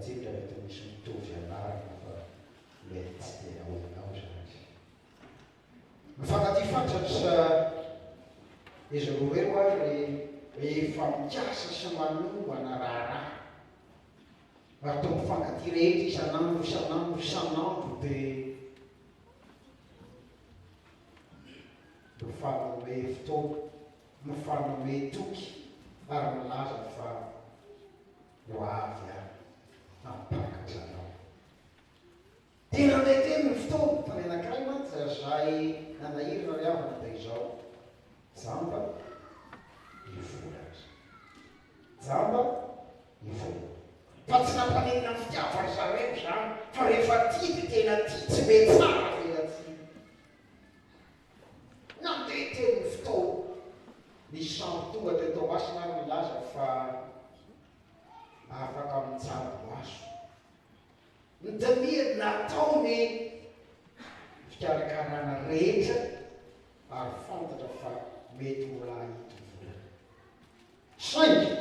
tsika mety misy mitovy anarana fa mety tsy tena hoinao zany. Mifankaty fantatsa izy roa eo ary efa mikasa sy manombana raharaha atao mifankaty rehetra isanandro dia mifanome fotoana mifanome toky ary milaza fa ho avy any ampakatra anao. Tena ndeha teny ny fotoana fa ny anankiray mantsy zay nanahirana ry havana da izao jamba ivola jamba ivola fa tsy nampanenina ny fitiavany zareo zany fa rehefa tia tena tia tsy mety tsara tena tsy nandeha teny ny fotoana nisy sambo tonga te tao masina ary milaza fa afaka mijabo maso nytamia natao ny fikarakarana rehetra ary fantatra fa mety ola hito vola saingy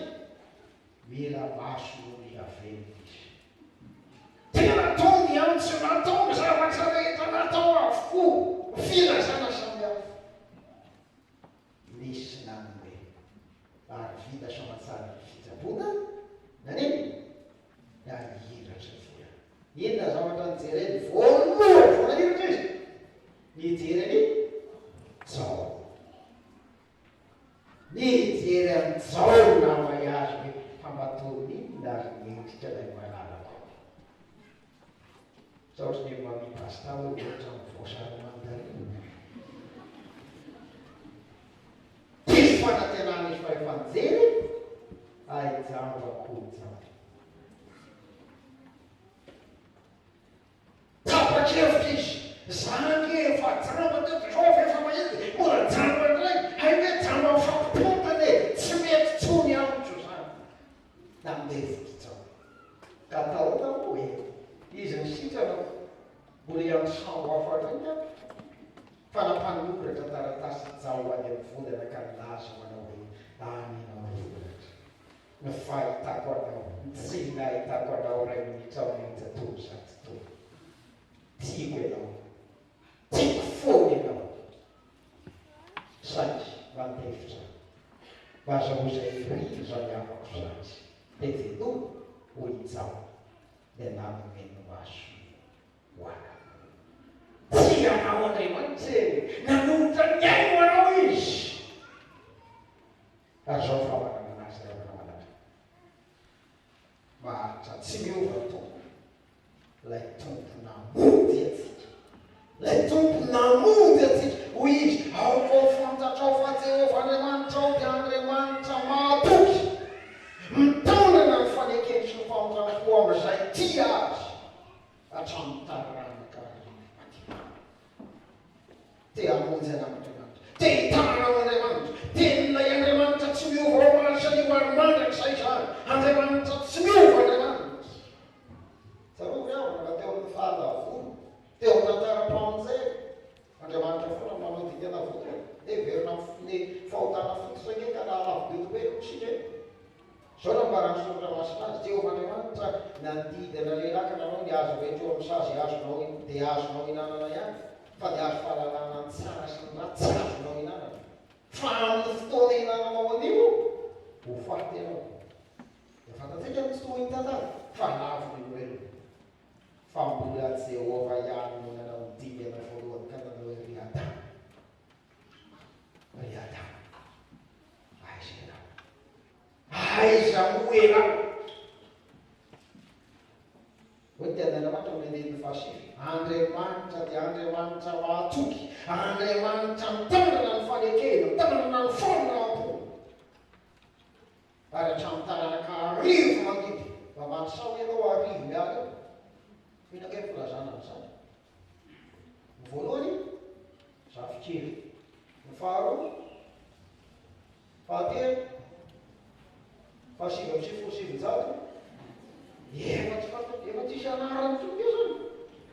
mila maso ny avenina izy tena natao ny antsy natao ny zavatra rehetra natao avokoa filazana samy hafa misy nanome ary vita somatsara ny fitsabona naneny nahiratra vola inona zavatra nijereny voalohany voanahiratra izy nijereny jao nijereny jao na maiazy hoe fambatony ary niendrika lay malalako saotra ny mamipasta hoe ohatra mivoasary mandarina tisy fanantenana izy fa efa nijery aijavakoho jao tapakevitra izy zany efa jamba teofa efa mahidy mora jamba ndray hay hoe jamba mifampipompany tsy mety tsony antro zany na mdevotra jao ka taona hoe izy nisitrana mbola iandro sambo hafatranya fanampanoratra taratasy jao any amin'ny volana ka nilaza manao hoe aminao volatra ny fahitako anao tsy nahitako anao ray minitra minitra toy zaty toy tiako ianao tiako fony ianao saky mandefitra vazahozay ry zany amako zatsy teteto ho ijao dia namomeno maso hoana tsy anao andriamanitsy nanombotra ny aino anao izy ary zao famanana anazy ravana malatra maharitra tsy miova tompo lay tompo namonjy atsika lay tompo namonjy atsika hoy izy ao fantatrao fa Jehovah-Andriamanitra ao dia Andriamanitra mahatoky mitondrina ny fanekeny sy ny famotrapo amin'izay tia azy hatramin'ny taranaka te hamonjy an'Andriamanitra te hitana an'Andriamanitra tenilay Andriamanitra tsy miova ao mahasalio ary mandrak'izay zany Andriamanitra tsy miova Andriamanitra zareo riavana teo amin'ny fahalavolo teo amin'ny tantara-pamonjely Andriamanitra foana manao dikana vola dia verina ny fahotana fototra nge ka nahalavy be zao nambarany soratra masina azy Jehovah-Andriamanitra nandidina lelaka nanao ny azo rehetra eo amin'ny sazy azonao dia azonao hinanana ihany fa dia azo fahalalana ny tsara sy ny ratsy azonao hinanana fa amin'ny fotoana hinananao anio ho faty ianao dia fantatsika ny fotoana hitantara fa laviny loelo fa mbola Jehovah ihany no nanao dimy ana voalohany ka nanao hoe ry Adamo aiza ianao aiza ho ianao hoe ty Andriamanitra meneny fahasify Andriamanitra dia Andriamanitra mahatoky Andriamanitra mitandrina ny fanekena mitandrina ny fonampo ary hatramin'ny taranaka arivo mangidy mba mansao ianao arivo miala eo minake filazana am'izany ny voalohany zafikely ny faharoa fahatelo fahasivy am'y sivifolo sivinjato efa tsisy anarany tsony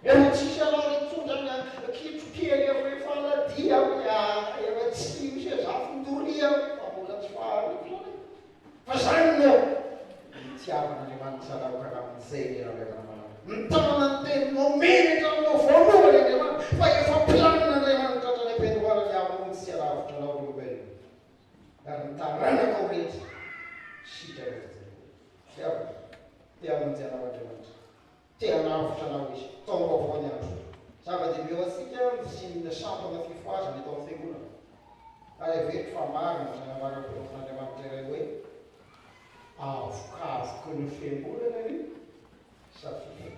zany efa tsisy anarany tsony zany kitrokely efa faladia efa tsy misy zafin-doria fa mbola tsy faharivo zany fa zany no tiavan'Andriamanitra laokana amin'izay zay rahamanao mitanana ny teninao menitra aminao voalohany Andriamanitra fa efa planina Andriamanitra hatrany ampiandoharany amin'ny tsy aravitra anao olombelona ary mitaranaka ao rehetra sitrarehetra tia amonjy anao Andriamanitra tia hanavitra anao izy taom-baovao ny andro zava-dehibe eo atsika misinina sampana fifoazana eto amin'ny fiangonana ary aveto fa marina zanavara-polofon'Andriamanitra iray hoe avokavoko ny fiangonana io safia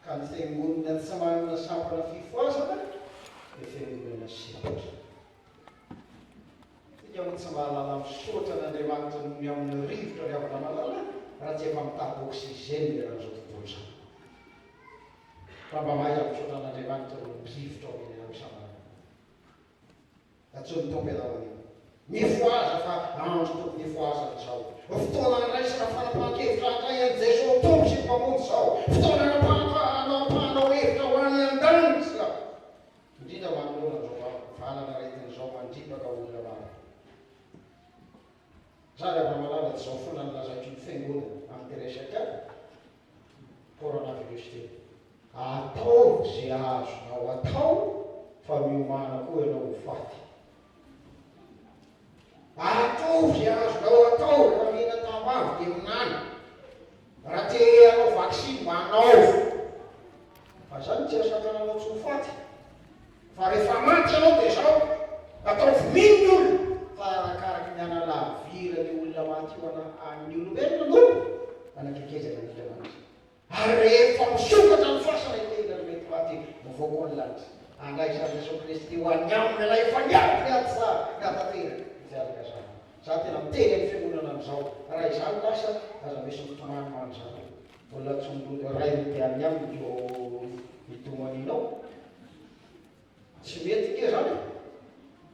ka ny fiangonana ny tsy manana sampana fifoazana ny fiangonana sipatra tika ho tsy mahalala misotra n'Andriamanitra nomy amin'ny rivotra ny avana malala raha tsy efa mitapy oksizeny le raha zao tontolo zany fa mba mahay amisotra n'Andriamanitra no rivotra ao eny amisamana atsony tompo ianao anio mifoaza fa andro toko mifoaza zao fotoana anraisana fanapahan-kevitra akay an' Jesosy tompo sy mpamonjy zao fotoana anapahanao hevitra ho any an-danitra ka indrindra manolona zao valana retin'izao mandripaka olona maro zany avy malala tsy zao foana nylazaitry ny fiangonana amin'ny resaka coronavirus teo atao zay azonao atao fa miomana koa ianao ho faty atao zay azonao atao rehefa mihina tambavy dia minany raha te anao vaksiny manao fa zany tsy asakananao tsy ho faty fa rehefa maty anao dia zao ataovy mino ny olona fa arakaraky ny analavira ny olona maty io any olombelona no anakekezana ny Andriamanitra ary rehefa misokatra ny fasana itena ny mety maty mivoakoa ny lanitra andraisan'i Jesosy Kristy ho any aminy ilay efa niaty ny ady sa natatera fiaraka zany za tena miteny amin'ny fiangonana amin'izao raha izany lasa aza misy mitomany man'izany mbola tsongoly ray mipiany aminy io mitomaninao tsy mety ke zany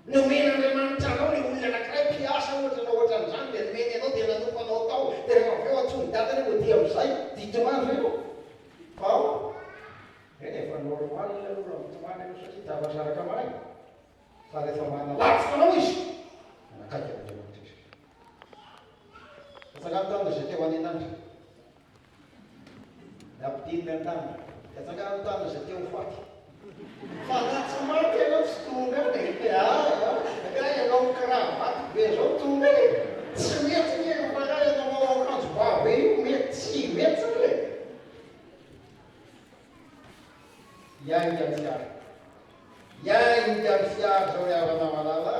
nomen'Andriamanitra anao ny olona anankiray mpiasa ohatra anao ohatran'izany dia nomeny anao dia nanompanao tao dia rehefa avy eo atsony dadany ho dia amin'izay ditomany zay anao fa eny efa normal aloha mitomany anao satria tavasaraka mahay fa rehefa manalavitra anao izy anakaiky Andriamanitra izy atsangano tany zay teo aninandra ampidininy an-tany atsangano tany zay teo faty fa ratsy maty ianao tsy tonga akay ianao mikravaty be zao tonga e tsy mety nye fakay ianao manao akanjo babe io mety tsy mety le iainga ny fiara iainga ny fiara zao riavana malala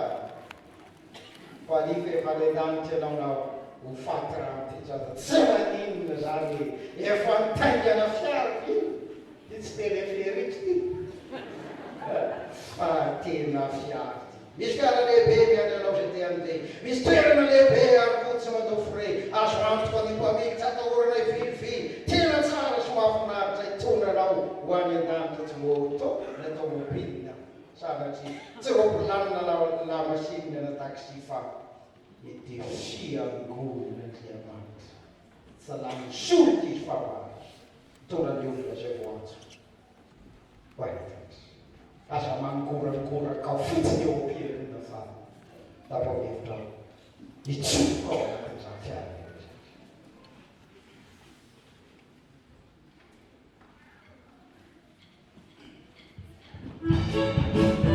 fa alika efa le danitra ianao na ho faty raha ty zata tsy maninona zany efa nitaingana fiara ty tsy teleferitry ty fa tena fiara ty misy fiara lehibe miany anao zay te amizay misy toerana lehibe ary kotsy manao frais azo antoka ny mpamily tsy atahorana vilivily tena tsara sy mahafinaritra itondranao ho any an-danitra tsy moto na tômôbilina savatry tsy robolanina lamasinina na taxi fa idefia ngolona Andriamanitra salamy solika izy favazy tona ny olona zay voantso aza mangoragoraka ao fotsiny eo am-pirenena fa tapahevitra itsoka ao anatin'izany fiara Amen.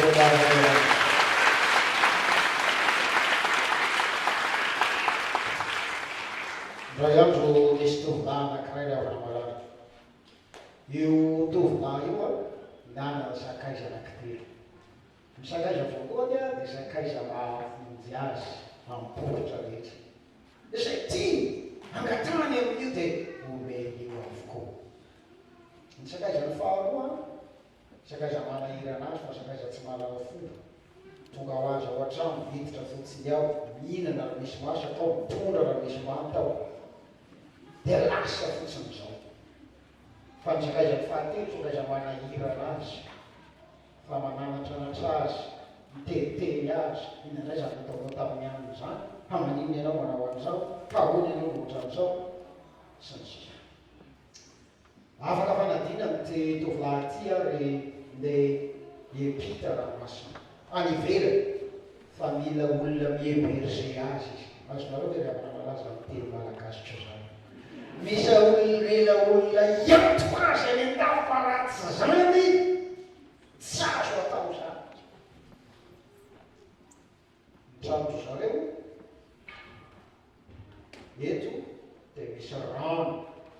Ndray andro misy tovolahy anankiray le avana malala. Io tovolahy io a nanana sakaiza anankitelo. Ny sakaiza voalohany a dia sakaiza mahafonjy azy ampovotra rehetra. Dia zay tiany angatahany amin'io dia omeny io avokoa. Ny sakaiza ny faharoa sakaiza manahirana azy fa sakaiza tsy mahalala fomba. Tonga ho azy ao an-trano viditra fotsiny ao, mihinana raha misy masaka ao, mitondra raha misy manta ao. Dia lasa fotsiny izao. Fa ny sakaiza ny fahatelo sakaiza manahirana azy, fa mananatranatra azy, miteriteny azy, inandray zany ataonao tamin'ny andro izany, fa manino ianao manao an'izao, fa hoany ianao ohatran'izao, sy ny sisa. Afaka fanadina ty tovolahy ty ary le hiampita ranomasina. Any ivelany fa mila olona miheberge azy izy. Azonareo dia avana malaza amin'ny teny malagasy tso zany. Misy mila olona hiantoka azy any an-dafaratsy zany, tsy azo atao zany. Mitranotra zareo eto dia misy rano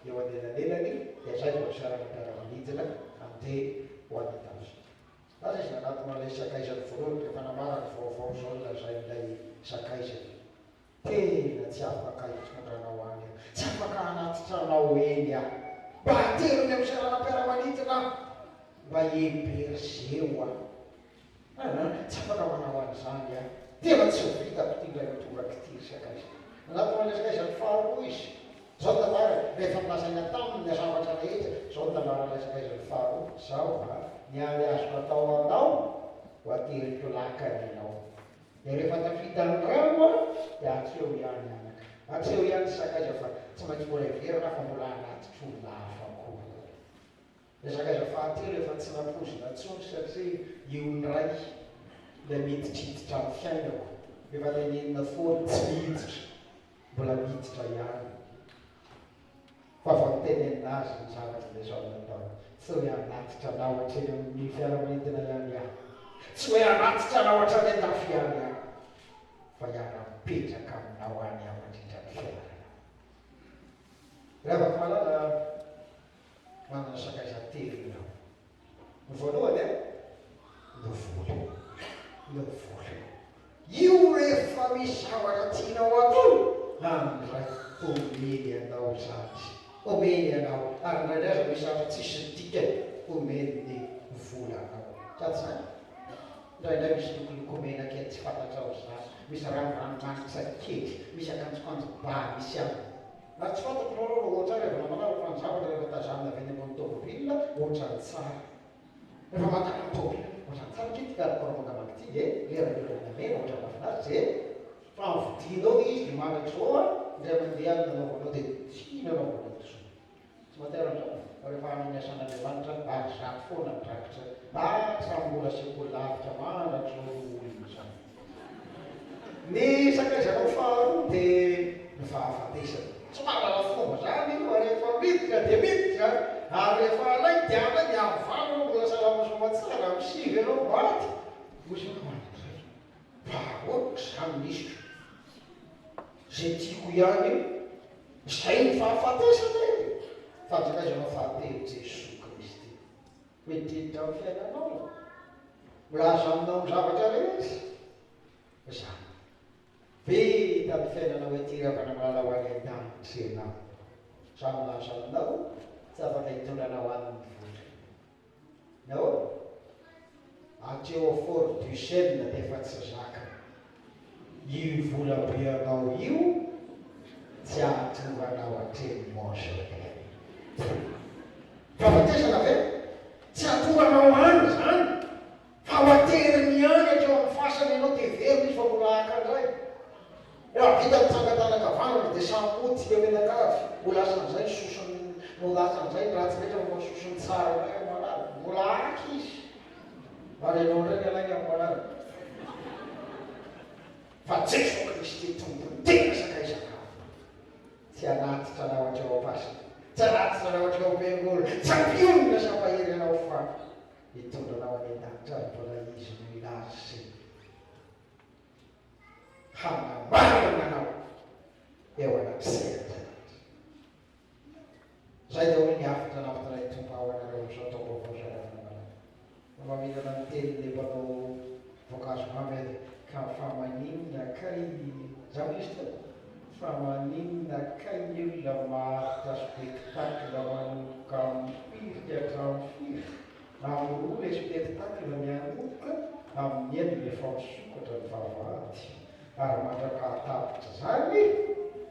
eo anelanelany, dia zay vao saranam-piaramanidina andeha ho any an-dazy. Aza izy nanatona ilay sakaizany voalohany rehefa namarany vaovao zao lazay ilay sakaizany. Tena tsy afaka hitondranao any aho, tsy afaka hanatitranao eny aho. Mba haterony amin'ny saranam-piaramanidina mba heberzeo aho. Tsy afaka manao an'izany aho. Tena tsy ho vitako ty ndray mitondraky ty sakaizany. Nanatona ilay sakaizany faharoa izy. Zao tantara rehefa milazaina taminy ny zavatra rehetra, zao tantara ilay sakaizany faharoa. Zao nialy azoko atao anao ho ateriko lakany ianao. Dia rehefa tafita ny rano dia atreo ihany anaka. Atreo ihany sakaiza fa tsy maintsy mbola hiverana fa mbola anaty trolafa koa. Dia sakaiza fahatelo efa tsy nampozina intsony satria io ndray ilay miditriditra amin'ny fiainako. Rehefa ilay nenina foana tsy miditra, mbola miditra ihany. Fa vao tenenina azy ny zavatra dia zao natao. Tsy hoe anatitra anao hatreny amin'ny fiaramanidina ihany aho. Tsy hoe anatitra anao hatrany an-dafy ihany aho. Fa hiara-mipetraka aminao any aho mandritra ny fiainana. Rehefa malala manana sakaiza telo ianao. Ny voalohany no volo. No volo. Io rehefa misy zavatra tianao atao, andray omeny anao zany. Omeny anao. Ary indraindray aza misy zavatra tsisy dikany, omeny ny vola anao. Sady zany. Indraindray misy lokoloko mena kely tsy fantatrao zany. Misy ranomanitra kely, misy akanjokanjo ba misy aminy. Na tsy fantako reo ohatra rehefa namanao fa ny zavatra rehefa tazanina avy any ambony tômôbila, ohatrany tsara. Rehefa matana ny tômôbila, ohatrany tsara kely karakoramonga magity, lera mena ohatrany mahafinaritra, fa mividinao izy dia manatro indray mandeha any nanaovanao dia tsy nanaovanao tso. Tsy matera an'izao. Rehefa hananiasana Andriamanitra, zato foana mirakitra. Hatrambola sekolavitra manatro olona zany. Ny sakaizanao faharoa dia ny fahafatesana. Tsy mahalala fomba zany io, rehefa miditra dia miditra, ary rehefa alay dia alay dia avalona mbola salamasoma tsara, misivy ianao maty. Misy manatray. Vahoaka zany misy. Zay tiako ihany io, zay ny fahafatesana io. Fa ny sakaizanao fahatelo Jesosy Kristy. Miditra amin'ny fiainanao, milaza aminao ny zavatra rehetra. Zany. Vita ny fiainanao ety avana malala ho any an-danitra ianao. Samy milaza aminao, tsy afaka hitondranao amin'ny vola. Nao? Atreo Fort du Sel dia efa tsy zaka. Io vola be anao io, tsy ahatovanao hatreny Montréal. Fahafatesana ve? Tsy ahatovanao any zany. Fa ho ateriny ihany hatreo amin'ny fasana ianao dia very izy fa mbola akandray. Rehefa vita mitsangatanakavanana dia samoty eo menakavy. Ho lasan'izay sosony, ho lasan'izay ratsy rehetra mba sosony tsara iray manara. Mbola aky izy. Ary ianao indray mialainy amin'ny manara. Fa Jesosy Kristy tompony tena sakaizana. Tsy anatitra anao hatreo am-pasana. Tsy anatitra anao hatreo am-piangonana. Tsy ampionina sampahery anao fa hitondranao any an-danitra any mbola izy no ilazy sy hanamarina anao eo anapisehatra zay daholo ny afatra nampiray tompo ao anareo satao vaovao mamilana ny teliny mpanao voankazo mamy ka famaninona kay zao izy ta famaninona kay olona maritra spectacle manomboka amifirika hatramin'ny namoroa le spectacle mianoboka amin'ny eny le faosokatra ny vavahady ary mandrakatapitra zany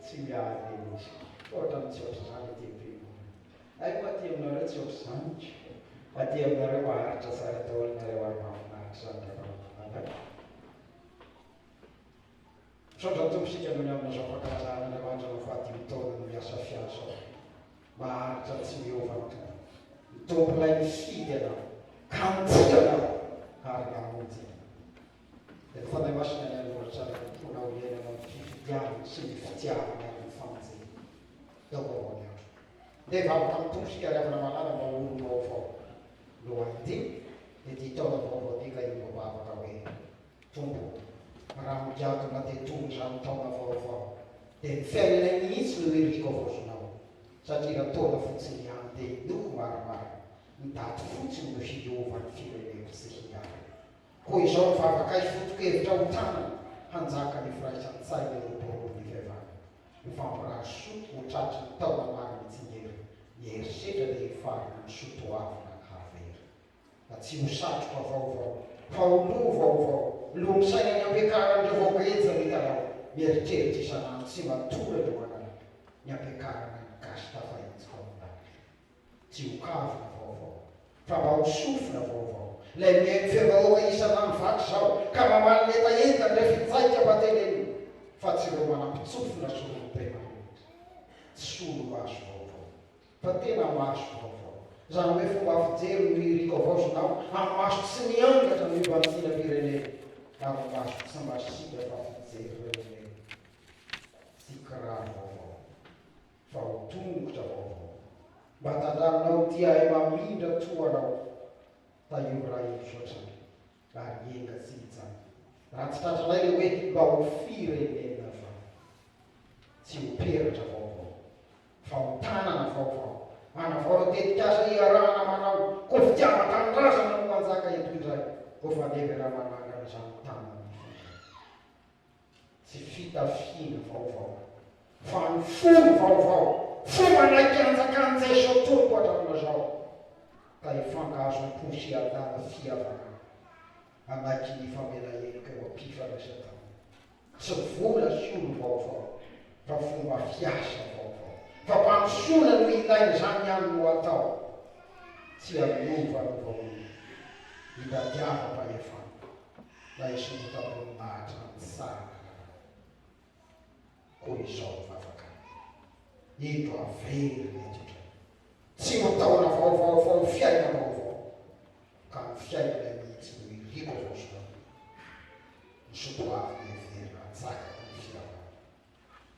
tsy miady izy ohatra ny tsy ohatra zany tebe aiko aty aminareo tsy ohatra zany aty aminareo maharitra sara daholo nareo ary mahafinaritra zany daholo Sotra tombosika noho ny amin'izao fankalazana Andriamanitra no fahatimy taona no miasa fiasa maharitra tsy miovaka mitombo ilay mifidy anao kantia anao ary namonjy dia ny fanday masina ny anoratra ponao iainanao ny fifidiavana sy ny fitiavana amin'ny famonjena daovavao ny andro dia vavaka mitombosika riavana malala mba olo vaovao no andia dia ty taona vaovao tika io mba bavaka hoe tombo raha migiatona dia tongo zany taona vaovao dia ny fiainanay mihitsy no eriko avozonao satria raha taona fotsiny ihany dia loko maromaro midaty fotsiny no hiovany fireneko sy hiary koa izao mivavaka izy fotokevitra ho tanana hanjaka ny firaisan-tsaina roaporoa ny vehivavy mifampiraha soto ho tratry ny taona maro mitsingery mierisetra dia hifarina ny soto avina havery da tsy ho satroka vaovao fa ho lo vaovao lo misaina ny ampiakarandreo vaokaenja mitanao mieritreritra isanandro tsy matora lohanao ny ampiakarana ny gasy tafahintsika aminao tsy ho kavina vaovao fa mba ho sofina vaovao lay mihaiko fiavahoaka isanandro vaky zao ka mamaly netaenta ndray fitsaika mateleny fa tsy reo manampitsofina solombe manotra tsy solo maso vaovao fa tena maso vaovao zany hoe fomba fijery no iriko avao amin'ny maso tsy miangatra no ibantsina pirenena ary maso tsy mbasika fa fijery reneny tsy kiraro vaovao fa ho tongotra vaovao mba tandranonao ty ahy mamindra toanao taio raha io sotrany ary enga tsy hijany raha tsy tratranay le hoe mba ho firenena fa tsy ho peratra vaovao fa ho tanana vaovao anavao tetikasa iarahana manao koa fitiava tanindrazana no manjaka eto indray koa fa levy raha manangana zany tanana tsy fitafina vaovao fa ny folo vaovao fo manaiky anjakan'izay zao tompo atramina zao ka ifangazo posy adana fiavana anaiky ny famelaeniko eo ampifandraisatao tsy vola solo vaovao fa fomba fiasa vaovao fa mpampisola no ilainy zany ihany no atao tsy amiova no vao hidadiava mba efa na isototapony mahatra ny tsara koa izao vavaka ito avery metitra tsy mataona vaovao fa ho fiaina vaovao ka ny fiaina mihitsy no iriko vosona ny sotoavy ny everina tsaka ny fiavana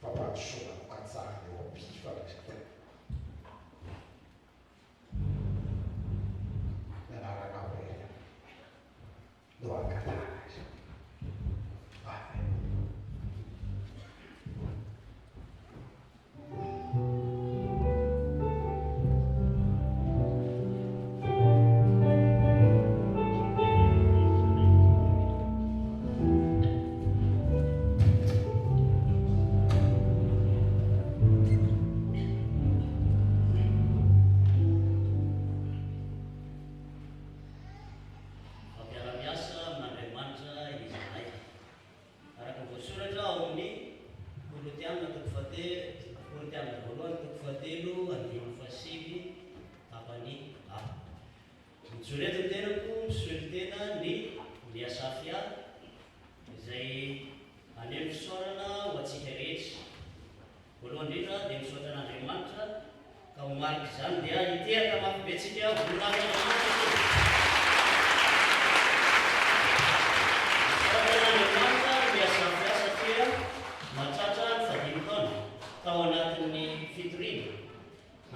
fa mpampisola no katsahany eo ampifandraisatao nanarana hoe no angatana izy avy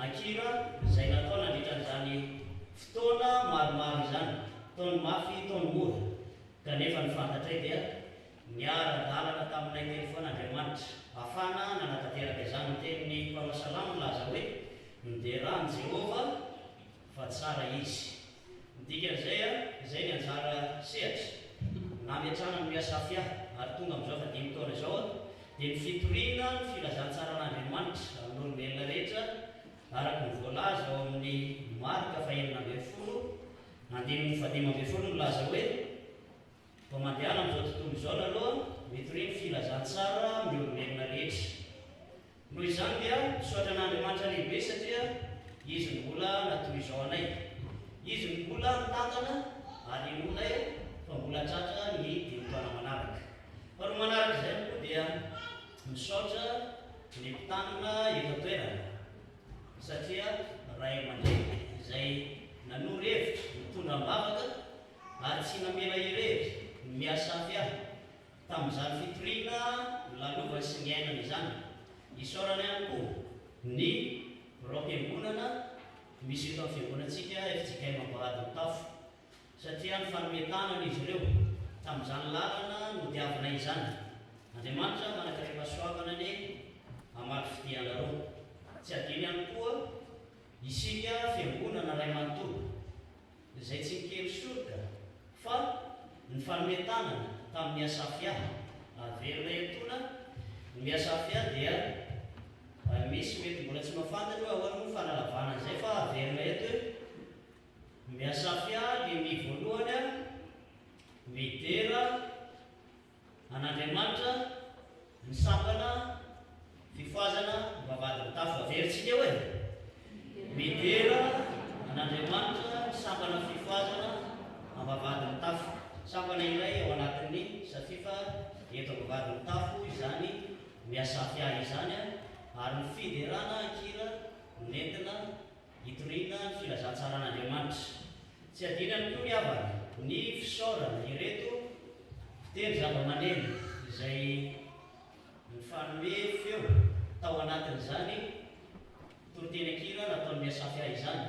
Akira, zay nataona nitran'izany fotoana maromaro izany taony mafy taony mora kanefa ny fantatray dia niara-dalana taminay teny foan'Andriamanitra afana nanatateraka izany tenin'ny mpamasalamo laza hoe nderan'i Jehova fa tsara izy. Dikan'izay izay ny anjara sehatra nametrana ny miasa afy ary tonga amin'izao fa 5 taona izao dia ny fitoriana ny filazantsaran'Andriamanitra amin'olombelona rehetra araka ny voalaza ao amin'ny marika 4:17 no laza hoe fa mandehana amin'izao tontolo izao aloha mitoriana ny filazantsara amin'ny olombelona rehetra. Noho izany dia misaotra an'Andriamanitra lehibe satria izy ny mbola natoy izao anay, izy ny mbola mitantana ary inonay fa mbola tratra ny 5 taona manaraka. Faharoa manaraka izay koa dia misaotra ny mpitanana eto an-toerana satria ray aman-dreny izay nanoro hevitra mitondra mavaka ary tsy namela irery miasa afy tamin'izany fitoriana lalovany sy ny ainana izany. Isaorana ihany koa ny raom-piangonana misy eto amin'ny fiangonantsika FJK Mampahady Tafo satria ny fanometanana izy ireo tamin'izany lalana no diavana izany. Andriamanitra manakarepasoavana ny amaly fidianareo. Tsy adino ihany koa isika fiangonana ray manontolo izay tsy mikely soroka fa ny fanometanana tamin'ny asa afy averina entona ny miasa afy dia misy mety mbola tsy mahafantatra hoe ahoana moa fanalavana izay fa averina eto hoe miasa afy le voalohany midera an'Andriamanitra ny sambana fifoazana vavadiny tafo averintsika hoe midera an'Andriamanitra ny sambana fifoazana vavadiny tafo. Sambana iray ao anatin'ny safifa eto vavadiny tafo izany miasa afy izany ary ny fiderana akira nentina hitoriana ny filazantsaran'Andriamanitra. Tsy adino ihany koa miavana ny fisaorana ireto fiteny zava-maneno izay ny fanome feo tao anatin'izany toriteny akira nataony miasa afy izany.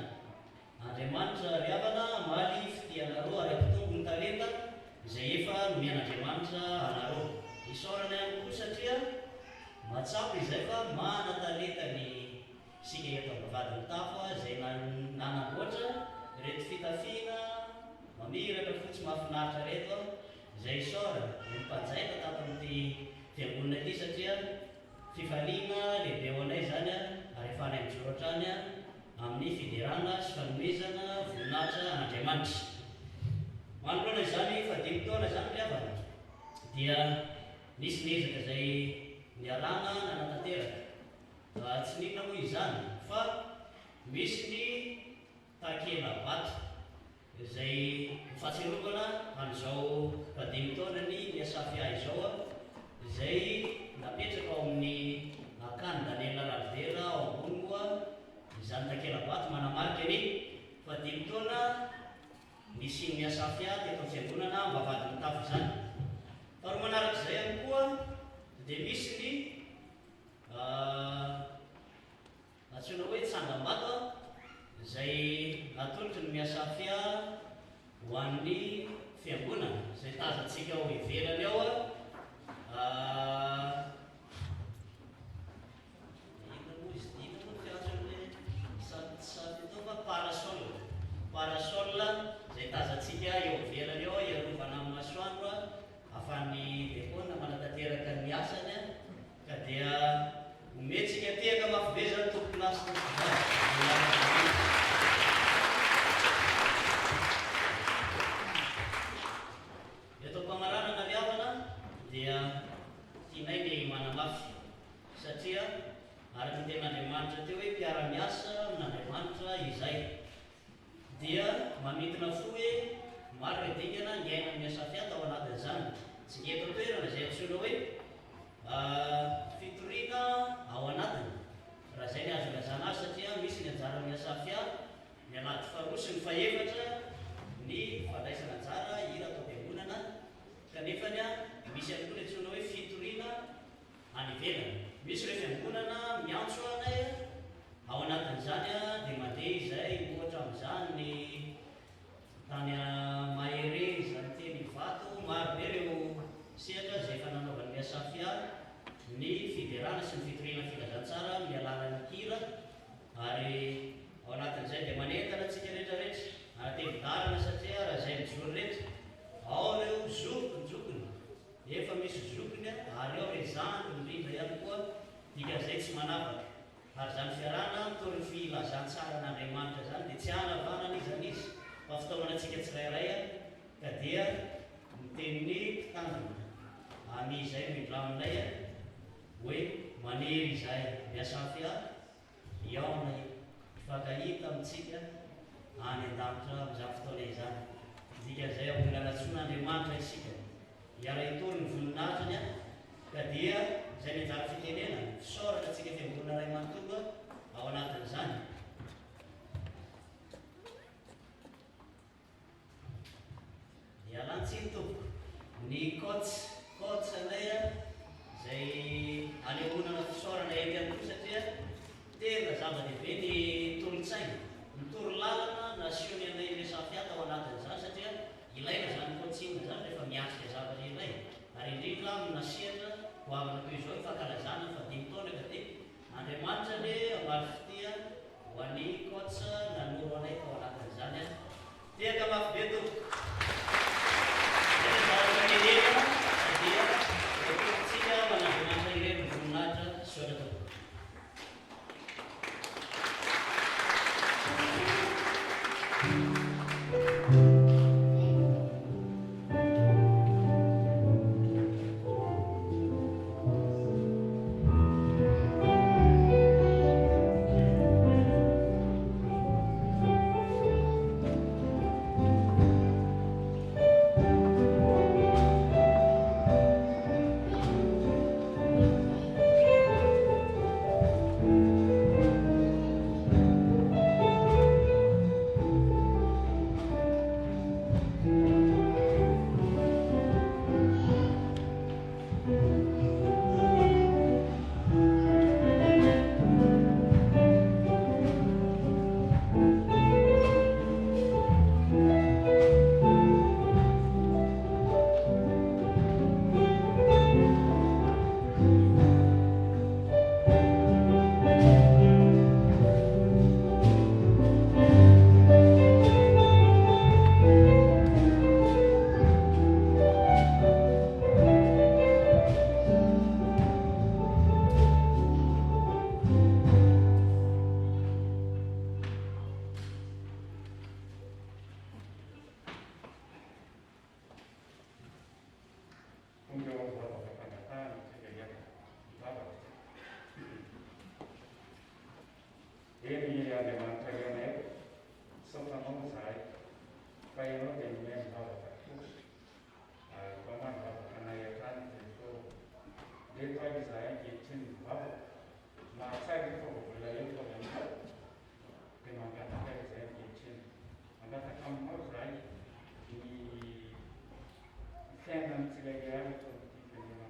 Andriamanitra riavana maly fitianareo ary ampitombo ny talenta izay efa nomen'Andriamanitra anareo. Isaorana ihany koa satria matsapa izay fa mana talenta ny sika eto vavadiny tafo izay nanamboatra reto fitafiana mamiraka fotsy mahafinaritra reto izay isaorana ny mpanjaita tato amin'ity fiangonana ity satria fifaliana lehibe ao anay zany ary efa anay mijoratra any amin'ny fiderana sy fanomezana voninahitra an'Andriamanitra. Manoloana izany fa 5 taona izany riavana dia nisy nezaka izay niarana nanatateraka tsy ninona moa izany fa misy ny takela vato izay mifahatsiarovana an'izao fa 5 taona ny miasa afy izao izay napetraka ao amin'ny akany Daniela Ravera ao ambony moa izany takela vato manamarika ny fa 5 taona nisy miasa afy teto amin'ny fiangonana vavadiny tafo izany. Faharoa manaraka izay ihany koa dia misy ny antsoina hoe tsangam-bato izay natolotry ny miasa afy ho an'ny fiangonana izay tazantsika ao ivelany ao parasol izay tazantsika eo ivelany ao iarovana amin'ny masoandro ahafahan'ny lekona manatateraka ny asany ka dia ometsika tehaka mafivezany tompolasy eto mpamarana riavana dia tianay ny manamafy satria araka ny ten'Andriamanitra teo hoe mpiara-miasa amin'Andriamanitra izay dia mamitona fo hoe maro redingana ny aina miasa afy tao anatin'izany tsy ny eto toerana izay antsoina hoe fitoriana ao anatiny. Raha izay ny azo lazana azy satria misy ny anjara miasa afy ny anaty faharoa sy ny fahaefatra ny fandraisana anjara ira atao am-piangonana kanefa misy ihany koa ny antsoina hoe fitoriana any ivelany. Misy ireo fiangonana miantso anay ao anatin'izany dia mandeha izay ohatra amin'izany ny tany sehatra zay efa nanaovan'ny miasa fiara ny fiderana sy ny fitoriana filazantsara mialanany hira ary ao anatin'izay dia manentana antsika rehetrarehetra anatevidarana satria raha zay mijory rehetra ao reo zokony efa misy zokony ary ao re zany indrindra ihany koa dikazay tsy manavaka ary zany fiarana tory filazantsara n'Andriamanitra zany dia tsy hanavanana izany izy fa fitaovana antsika tsirairay ka dia miteniny mpitandrina amizay mindramilay hoe manery izay miasa fiara iaona fakahita amitsika any an-davitra amin'izany fotoana izany dikazay ambola anatson'Andriamanitra isika iara itory ny voninatrany ka dia zay mianjara fitenena fisaorana atsika fiangonana ray manontolo ao anatin'izany ialantsiny tompoko ny coach anay zay anehoanana fisaorana ety any koa satria tena zava-dehibe ny tolotsaina mitoro lalana nasiony anay resafiata ao anatin'izany satria ilaina zany coaching zany rehefa miatrika zavatra ilay ary indrindra aminasehatra ho avana toy izao fankalazana fa 5 taona ka dia Andriamanitra le amary fitia ho an'ny coach nanoro anay tao anatin'izany tiaka mafy be tompoko dia tsika manandriamanitra ireny voninahitra soatra tompoko Ele Andriamanitra ianay sautanao zahay fa ianao dia nomay mivavaka tokoa ary mba manivavaka anay hatrany dia reto ahy izahay ankehitriny mivavaka mahatsara efa voavola eto avy aminao dia mangataka izahay ankehitriny mangataka aminao zahay ny fiainan'ny tsirairay avy eto amin'ity fiainana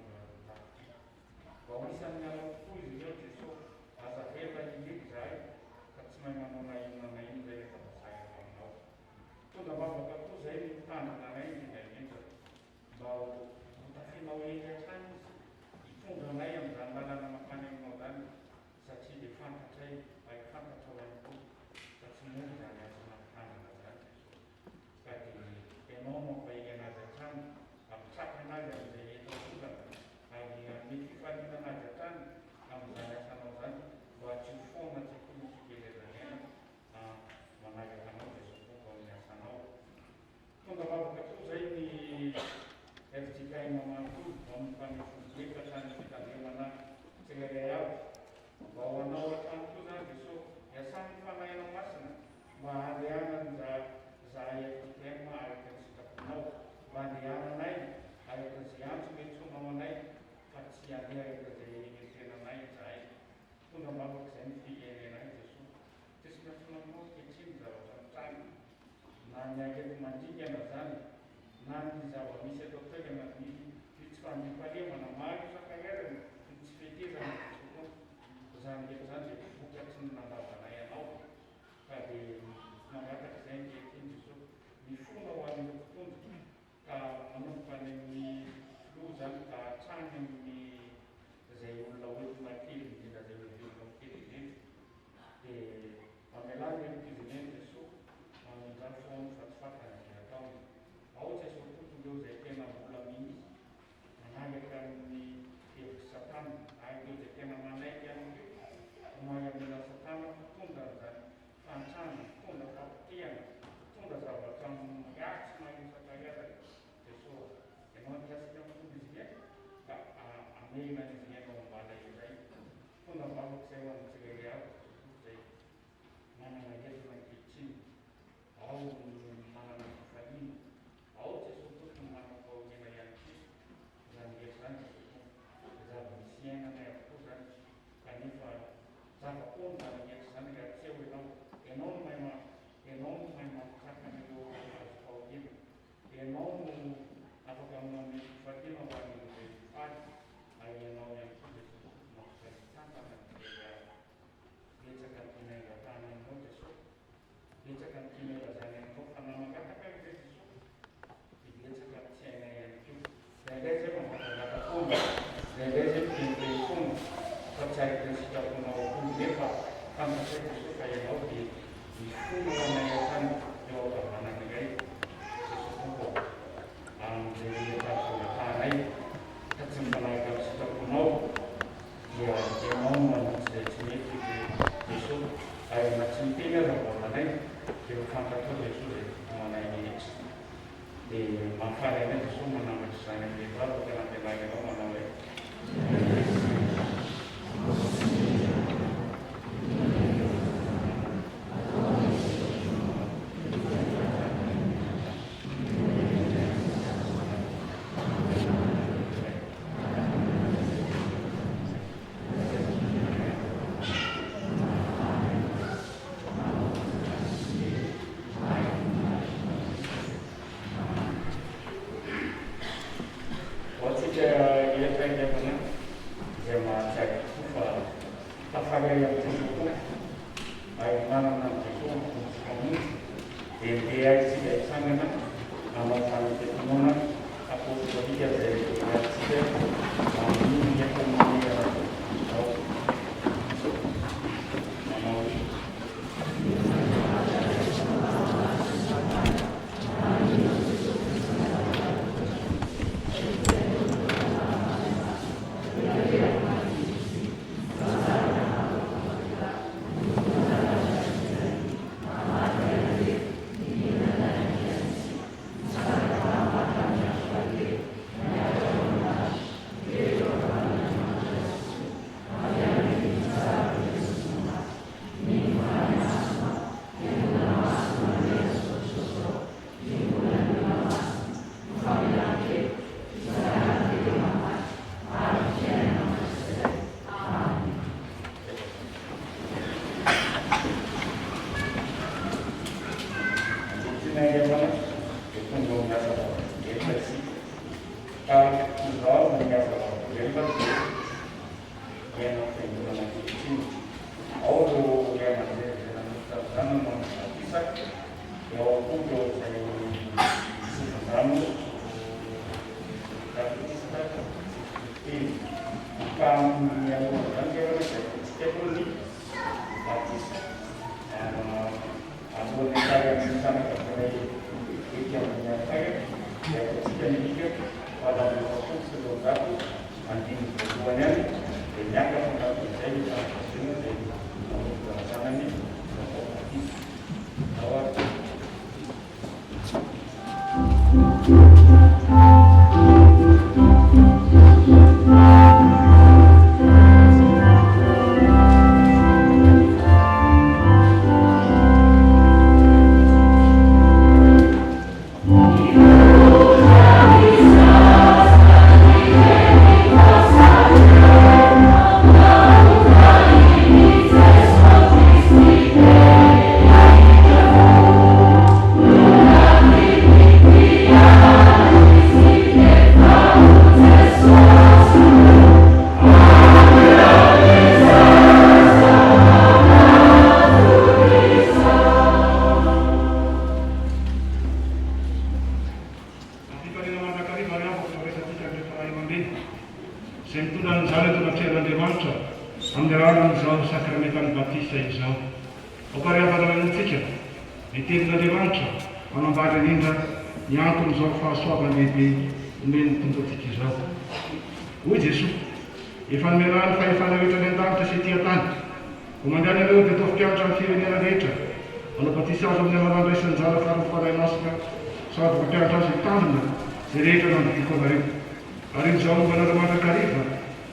mba ho isan'ny ala tokoa izy ireo Jesosy azavela indrindra zahay ka tsy mahay manao na ino zay rehefa vazahay eto aminao tonga mavaka koa zay mitandrina anay indrindraindrindra mba ho tafianao eny hatrany izy hitonga anay amin'izany lalana mankany aminao zany satria dia fantatray mba fantatra ho any koa fa tsy mory zany asana mitandrina zany ka dia ianao mampahiny anazy hatrany mampitraka anazy amin'izay eto volana ary ame fifaninana azy hatrany amin'izany asanao zany mba tsy ho foana tsy koa misy kelezanena manaraka anao dia sokoako amin'ny asanao tonga mavaka toa zay ny FJKI Mamantolo mampanefatra ny fitandremana tsirairay avy mba ho anao hatrany koa zany Jesosy iasany fanahinao masina mba handehanany zahay FJKI araka ny sitraponao mba handehananay araka izay antso metsonao anay fa tsy handeha araka izay metenanay zahay tonga mavaka izay ny fienenay Jesosy tsisy miantsoanao kehitriny zavatra mitrany na ny aeto mandingana zany na ny zava-misy atao toerana ny tsy fandrimpalemana maro isan-kaherana ny tsy fetezana tokoa zany eto zany dia vokatsy ny nandavanay anao ka dia mangataka izay ankehitriny Jesosy ny fona ho amin'ny mpitondra ka manomboka any amin'ny filoha zany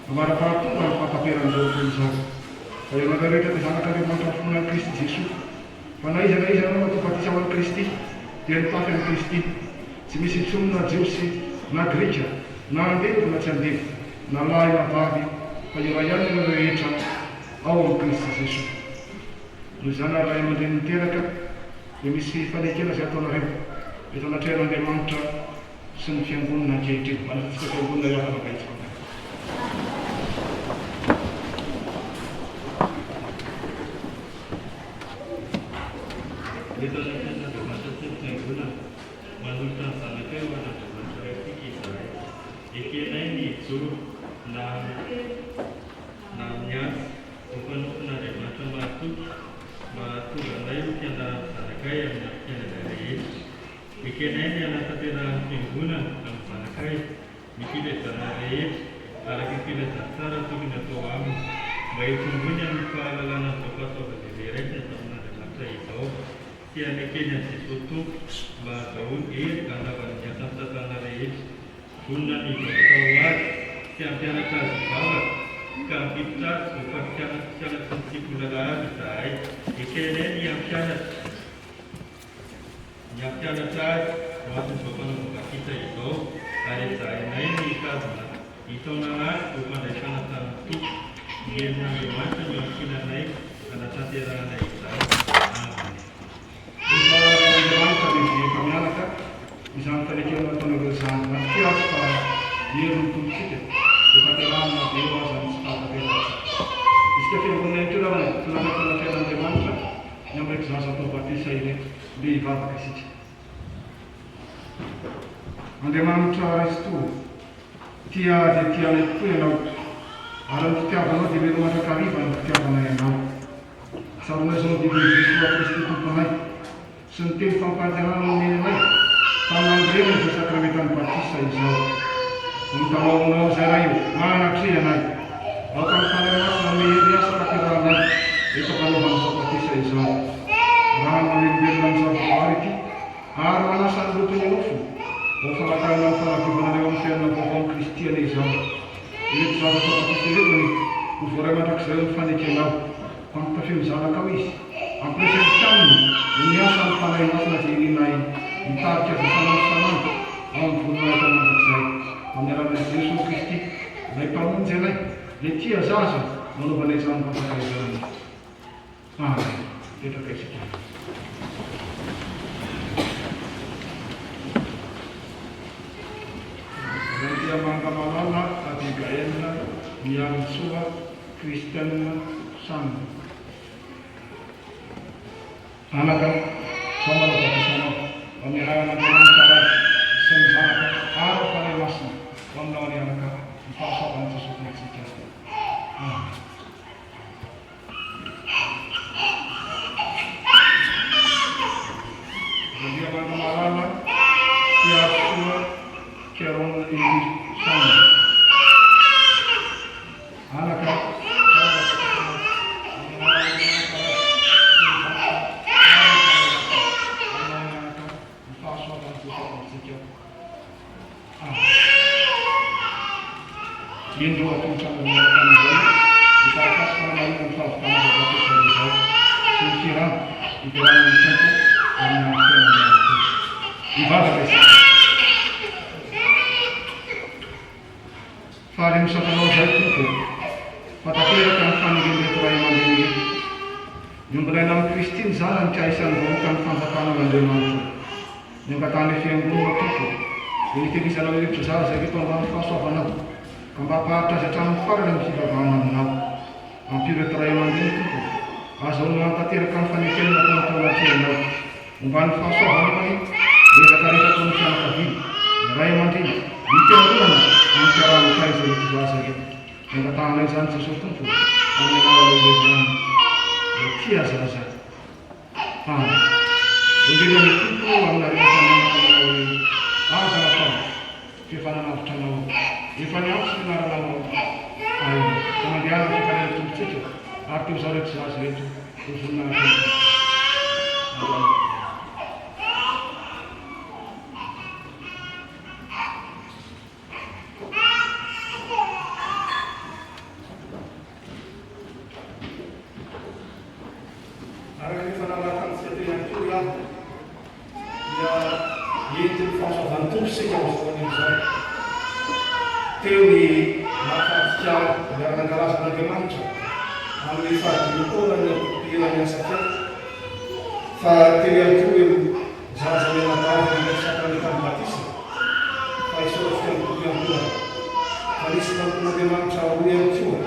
Kepada para Tuhan patapiran Tuhan Yesus. Saya mengajar kita sangat kami mengucapkan Kristus Yesus. Karena ia waktu pertisawan Kristi, dia pakai Kristi. Semisi cuma Jesusi na gereja, na ambil macam dia, na lain apa payurayan yang berbeda, awal Kristus Yesus. Nusana lain macam dia kan, semisi pada kita satu orang, itu nanti orang dia mantra, semua pun nanti itu, mana sesuatu pun dia akan pakai. Itu nanti ada masa yang guna manusia sana kewa dan manusia kita. Ikilah ini itu namanya bukan ada macam batu yang lain kita sana kaya yang dari. Ikilah ini adalah terkena pengguna dalam sana kaya. Ikilah sana dari kalau kita sana tu kita tuam baik pengguna kalau lana terpaksa berdiri sama ada macam itu. Yang kena sesuatu bahawa karena banyak tentang hari guna itu kawat yang cara kasar kita supaya cara sensitif adalah saya ikhlas yang cara waktu sebelum kita itu hari saya ini karena itu nana bukan cara tentu dia macam yang kita naik karena saya naik Misalnya tadi kita nonton bersama, nanti apa dia untuk kita, kita lama dewasa setelah kita. Jika kita guna itu dalam pelatihan dan mantra, yang baik salah satu parti saya ini di bawah kasih. Ande mantra itu tiada itu yang ada setiap orang di rumah sekali pada setiap orang yang tahu. Seharusnya semua diberi sesuatu itu pernah sentil pangkalan menilai. Tangan dia yang bisa keramikan parti saya jauh. Untuk mau saya mana sih yang naik. Kalau mas namanya dia seperti ramai itu kalau bangsa parti saya jauh. Ramai bilang satu hari ini, mana satu punya lufu. Lufu akan lufu lagi mana orang saya nak orang Kristian jauh. Ini satu parti saya ini. Lufu ramai tak selalu fani kelau. Kontak film sana kawis. Apa sih kami? Ini asal pandai mas nasi ini naik. Entah siapa sama-sama, ampun mereka mendesak. Menyerang Yesus Kristus, mereka bangun jalan. Dia sahaja, malu balik sama pakai jalan. Kita kasih. Dan dia bangga malala, tapi gayanya yang suat Kristen sama. Anak kan sama lepas sama. Pemilihan dengan cara sensara harus pada masa wanda yang akan dipasangkan sesuatu sejarah. Jadi apa kemarin? Tiap semua kerong ini sama. Anak kan. Indo akan menggunakan jalan kita akan selalu memfahamkan sesuatu yang sekiranya di dalam tempo dan ibadah besar. Farim setelah itu, pada kira kan kami berdoa mandiri. Yang bernama Kristin Zalan Caisan bukan fantasikan mandiri. Yang kata yang belum itu, ini kita bisa lalu itu sahaja kita orang fasohan. Kembapa atas macam far dan kita bangun nak, hampir terayaman itu. Asal mengangkat rekam fanikin atau terayaman nak, umpan faso hari dia kata kita konsen kaki, terayaman ini. Bicara tu mana? Bicara macam itu bahasa kita. Yang kata analisan sesuatu tu, analisan lebih dia sahaja. Jadi yang itu orang dari sana sangat tahu. Kita nak tahu. Ifanya sebenarnya kemudian kita itu cuci, arti usaha itu usulnya. teo ny mahafatika miara-nankalazan'Andriamanitra amin'ny fahadimitaona ny ampirana ny asa fiato fa teo ihany koa eo zaza mianadavy ny sakany tambatisa fa isotra fiantokoiantoana fa nisy nampon'Andriamanitra roa ihany koa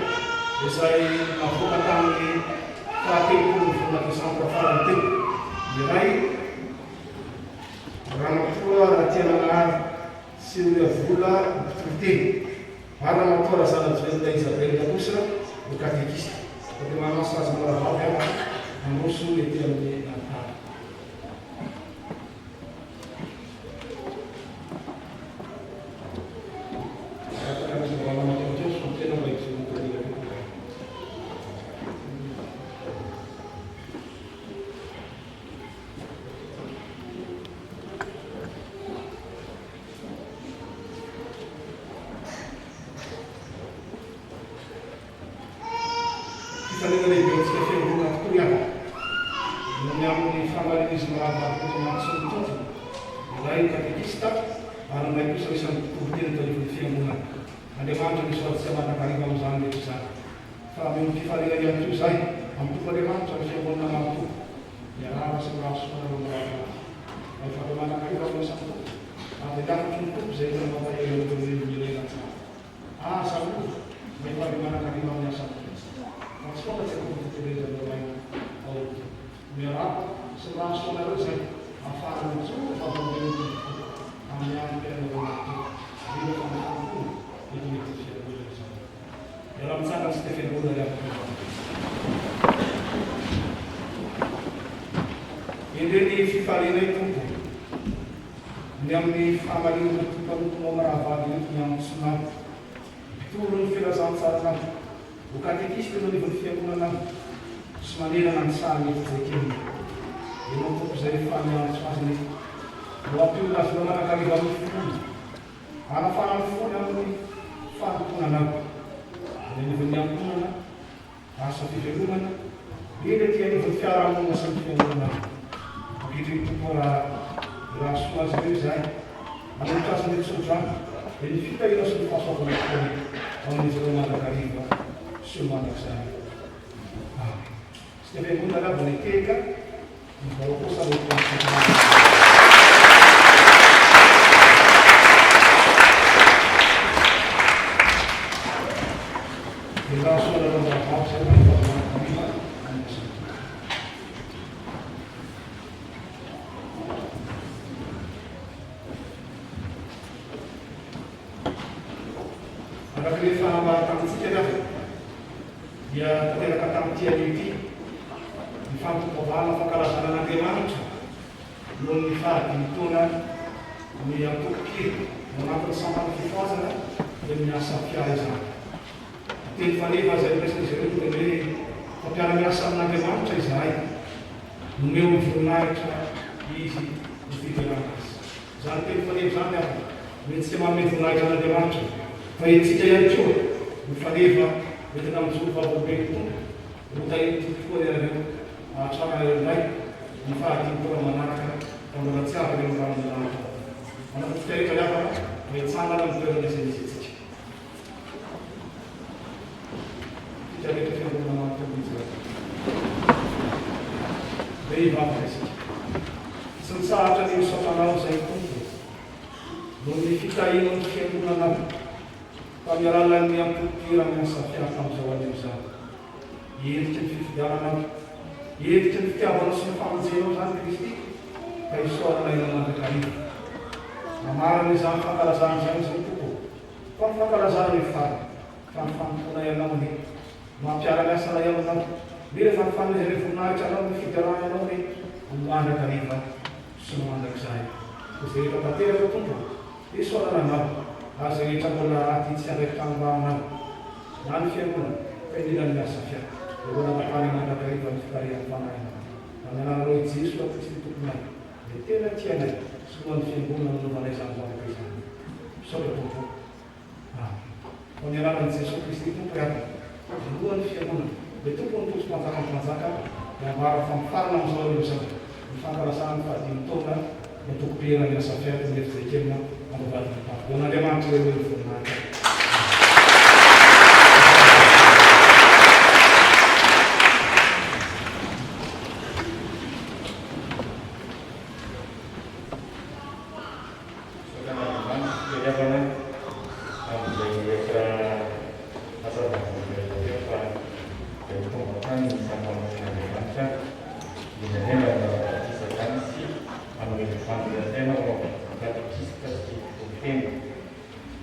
izay navoaka tamin'ny fahatelo-polo volana desambra farany teo iray ramatoa Ratiananary sy Vola Triteny ary ramatoa Razanajoelina Isabelle kosa ho katekista dia manao sazy maravavy ana amoso ety amin'ny Natara. Untuk pilihan yang saya pilih, saya kira,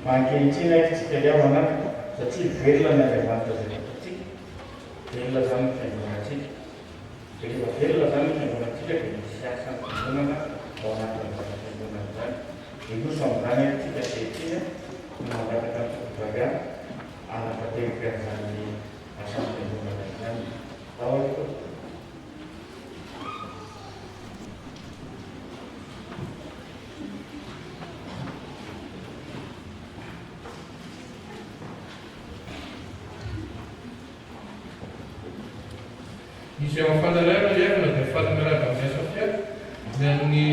Mankehitriny aitsika iavana satria velona ny Andriamanitra zay ataontsika. Velona zany ny fiangonantsika. Rehefa velona zany ny fiangonantsika dia misy asa ny fiangonana ao anatin'izany fiangonana zany. Inoso amin'izany aitsika ankehitriny no mandrakaka ny fotodraga anapaterika an'izany asa ny fiangonana izany. Ao koa. Izy eo amin'ny fandarana iavana dia fahataraka amin'ny asa fiara ny amin'ny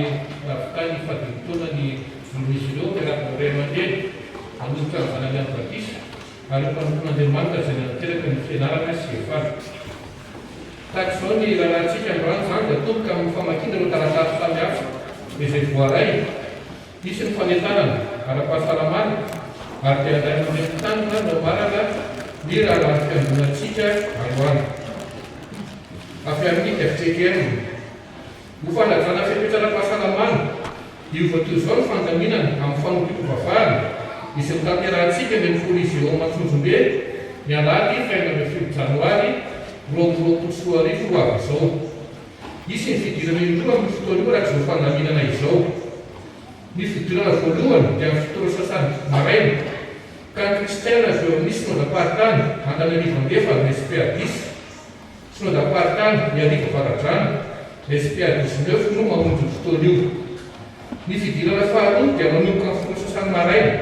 ravitany fadimotona ny volon'izy ireo miaraka amin'ny ray aman-dreny hanomboka amin'ny zanany amin'ny batisa ary mpanompon'Andriamanitra izay natanteraka ny fianarana sy vehivavy. Tahaka izao ny rahalantsika androany zany dia tomboka amin'ny famakiana ireo taratasy samihafa izay voaray, misy ny fanentanana ara-pahasalamana ary dia andaina amin'ny fitanana no marana ny rahalan'ny fiangonantsika androany. Avy amin'ny FTKM ho fanajana fipetraram-pahasalamana io voatoy izao ny fandaminana amin'ny fanompiam-pivavahana izay hotanterantsika ny polisy eo Matsonjombe ny alahady 27 Janoary 2024 avy izao. Misy ny fidirana indroa amin'ny fotoana io raha izao fandaminana izao. Ny fidirana voalohany dia amin'ny fotoana sasany maraina ka ny kristiana avy eo amin'ny synodam-paritany Antananarivo ny SPA10 synodam-paritany ny Arivo Avaradrano SPA19 no mamonjy ny fotoana io. Ny fidirana faharoa dia manomboka amin'ny fotoana sasany maraina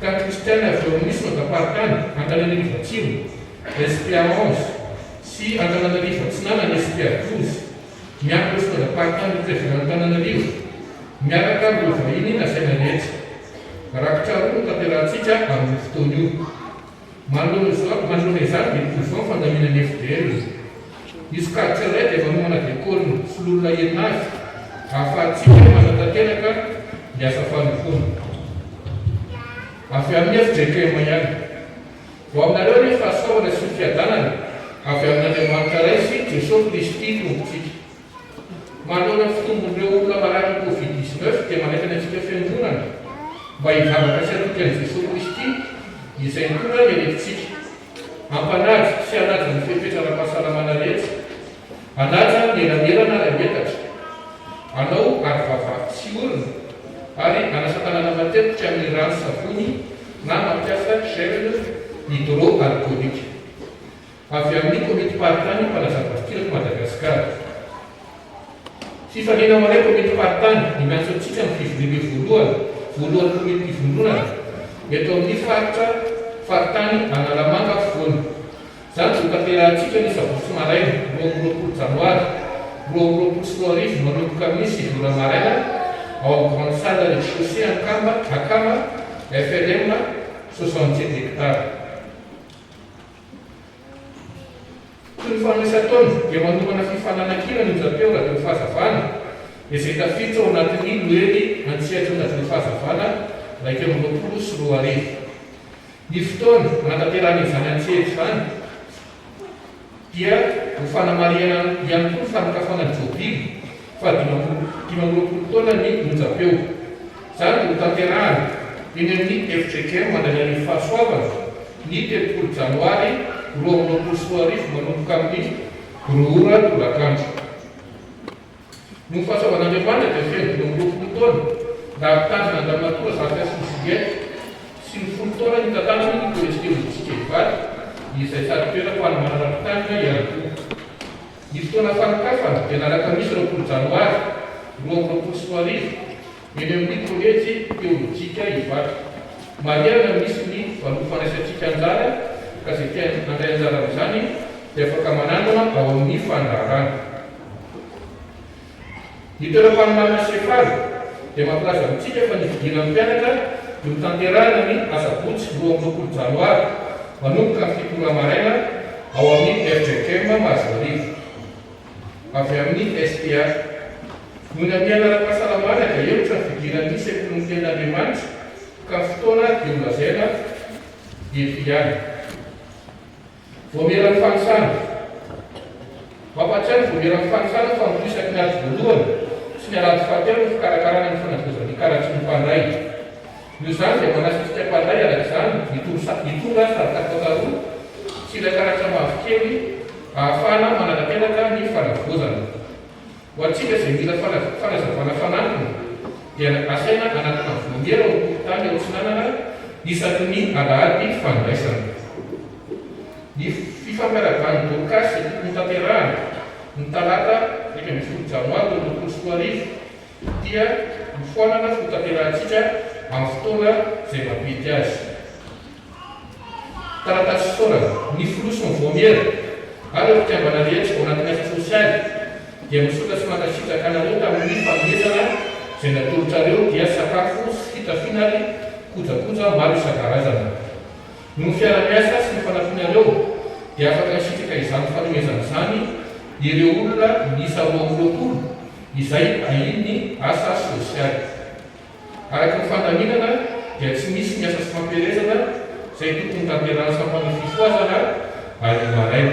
ka ny kristiana avy eo amin'ny synodam-paritany Antananarivo Atsimo SPA11 sy Antananarivo Atsinanana SPA12 miankina synodam-paritany ny Président Antananarivo miaraka amin'ireo vahiny nasaina rehetra. Rakotra roa no tanterantsika amin'ny fotoana io. Manoloana izany dia toy izao ny fandaminan'ny FDL. Izy ka tsirairay dia efa nomana dekoriny sy lolona heninazy ahafahantsika manatanteraka ny asa fanofona. Avy amin'ny FJKM ihany. Vao aminareo ny fahasahoana sy ny fiadanana avy amin'Andriamanitra iray sy Jesosy Kristy tompontsika. Manoloana fitombon'ireo olona marary ny Covid-19 dia manaikana antsika fiangonana mba hivavaka sy hatokan'i Jesosy Kristy izay nitondra ny helentsika. Ampanady sy hanaja ny fipetraram-pahasalamana rehetra, hanaja ny elamelana raha metatra, hanao ary vavahady sy orona ary anasan-tanana matetika amin'ny rano savony na mampiasa gel hydroalcoolique. Avy amin'ny komity paritany mpanazavakilako Madagasikara. Fifaliana maray komity paritany ny miantso antsika amin'ny fivolebe voalohany komity vondronana eto amin'ny faritra faritany Analamanga afovoany. Zany dia hotanterantsika ny sabotsy maraina 20 Janoary 2024 manomboka amin'ny 7 maraina ao amin'ny grande salle de chaussée Akama FLM 67 hectares. Toy ny fanomesa-taona dia manomana fifananakira ny Japeo radio fahazavana izay tafiditra ao anatin'ny noely antsihatra anatin'ny fahazavana 2024. Ny fotoana anatanterana izany antsihatra izany dia ho fanamariana ihany koa ny fanokafana ny Jobily fa 15 taona ny Japeo. Izany dia ho tanterahana eny amin'ny FJKM Mandanian'ny Fahasoavana ny 30 Janoary 2024 manomboka amin'ny 2 ora tolakandro. Ny fahasoavan'Andriamanitra dia feno 20 taona raha tanjona andamatoa zaka sy ny Juliette sy ny 10 taona ny tantanany ny kolesiteolojika hivady izay sady toerako any manarapitanina ihany koa. Ny fotoana fanokafana dia naraka misy 20 Janoary 2024 eny amin'ny kolejy teolojika hivady. Mariana misy ny fanofanaisyantsika anjara ka izay tia nandray anjara amin'izany dia afaka manandona ao amin'ny fandarana. Ny toeram-panomanana sefaly dia mampilaza amintsika fa ny fidiran'ny mpianatra dia hotanterahana ny asabotsy 20 Janoary manomboka amin'ny 7 maraina ao amin'ny FJKM Mazarivo. Avy amin'ny SPA noho ny amin'ny anara-pahasalamana dia eotra ny fidiran'ny sekoly ny ten'Andriamanitra ka fotoana dia holazaina efiany. Voameran'ny fanosana. Mampatsiaro voameran'ny fanosana fa mipisaky ny ady voalohany sy ny alady fahatelo ny fikarakarana ny fanavozan'ny karatsy ny mpandray. io zany dia manasitsika mpanday arak'izany mitonga sarotapakaroa sy ilay karatra mavokely ahafahana mananapelaka ny fanavozana. Ho antsika izay mila fanazavana fanantiny dia asaina anatina voamera ho tany ao tsinanana isaky ny alahady fandraisana. Ny fifampiaravan'ny Dorcas ny tanterahana ny talata 1 janoary 2024 dia mifoanana fotanterahantsika amin'ny fotoana izay mampety azy. Taratasy sorana ny filosony voamera ary eo fitiavana rehetra ao anatin'ny asa sosialy dia misota sy mankasitrakanareo tamin'ny fanomezana izay natolotrareo dia sakafo sy fitafianary kojakoja maro isan-karazana. No fiara-miasa sy ny fanafinareo dia afaka sitraka izany fanomezana izany ireo olona miisa 20 izay ahiny asa sosialy. Araka ny fandaminana dia tsy misy miasa sy fampielezana izay tokony tanterahana sampan'ny fifoazana ary maray.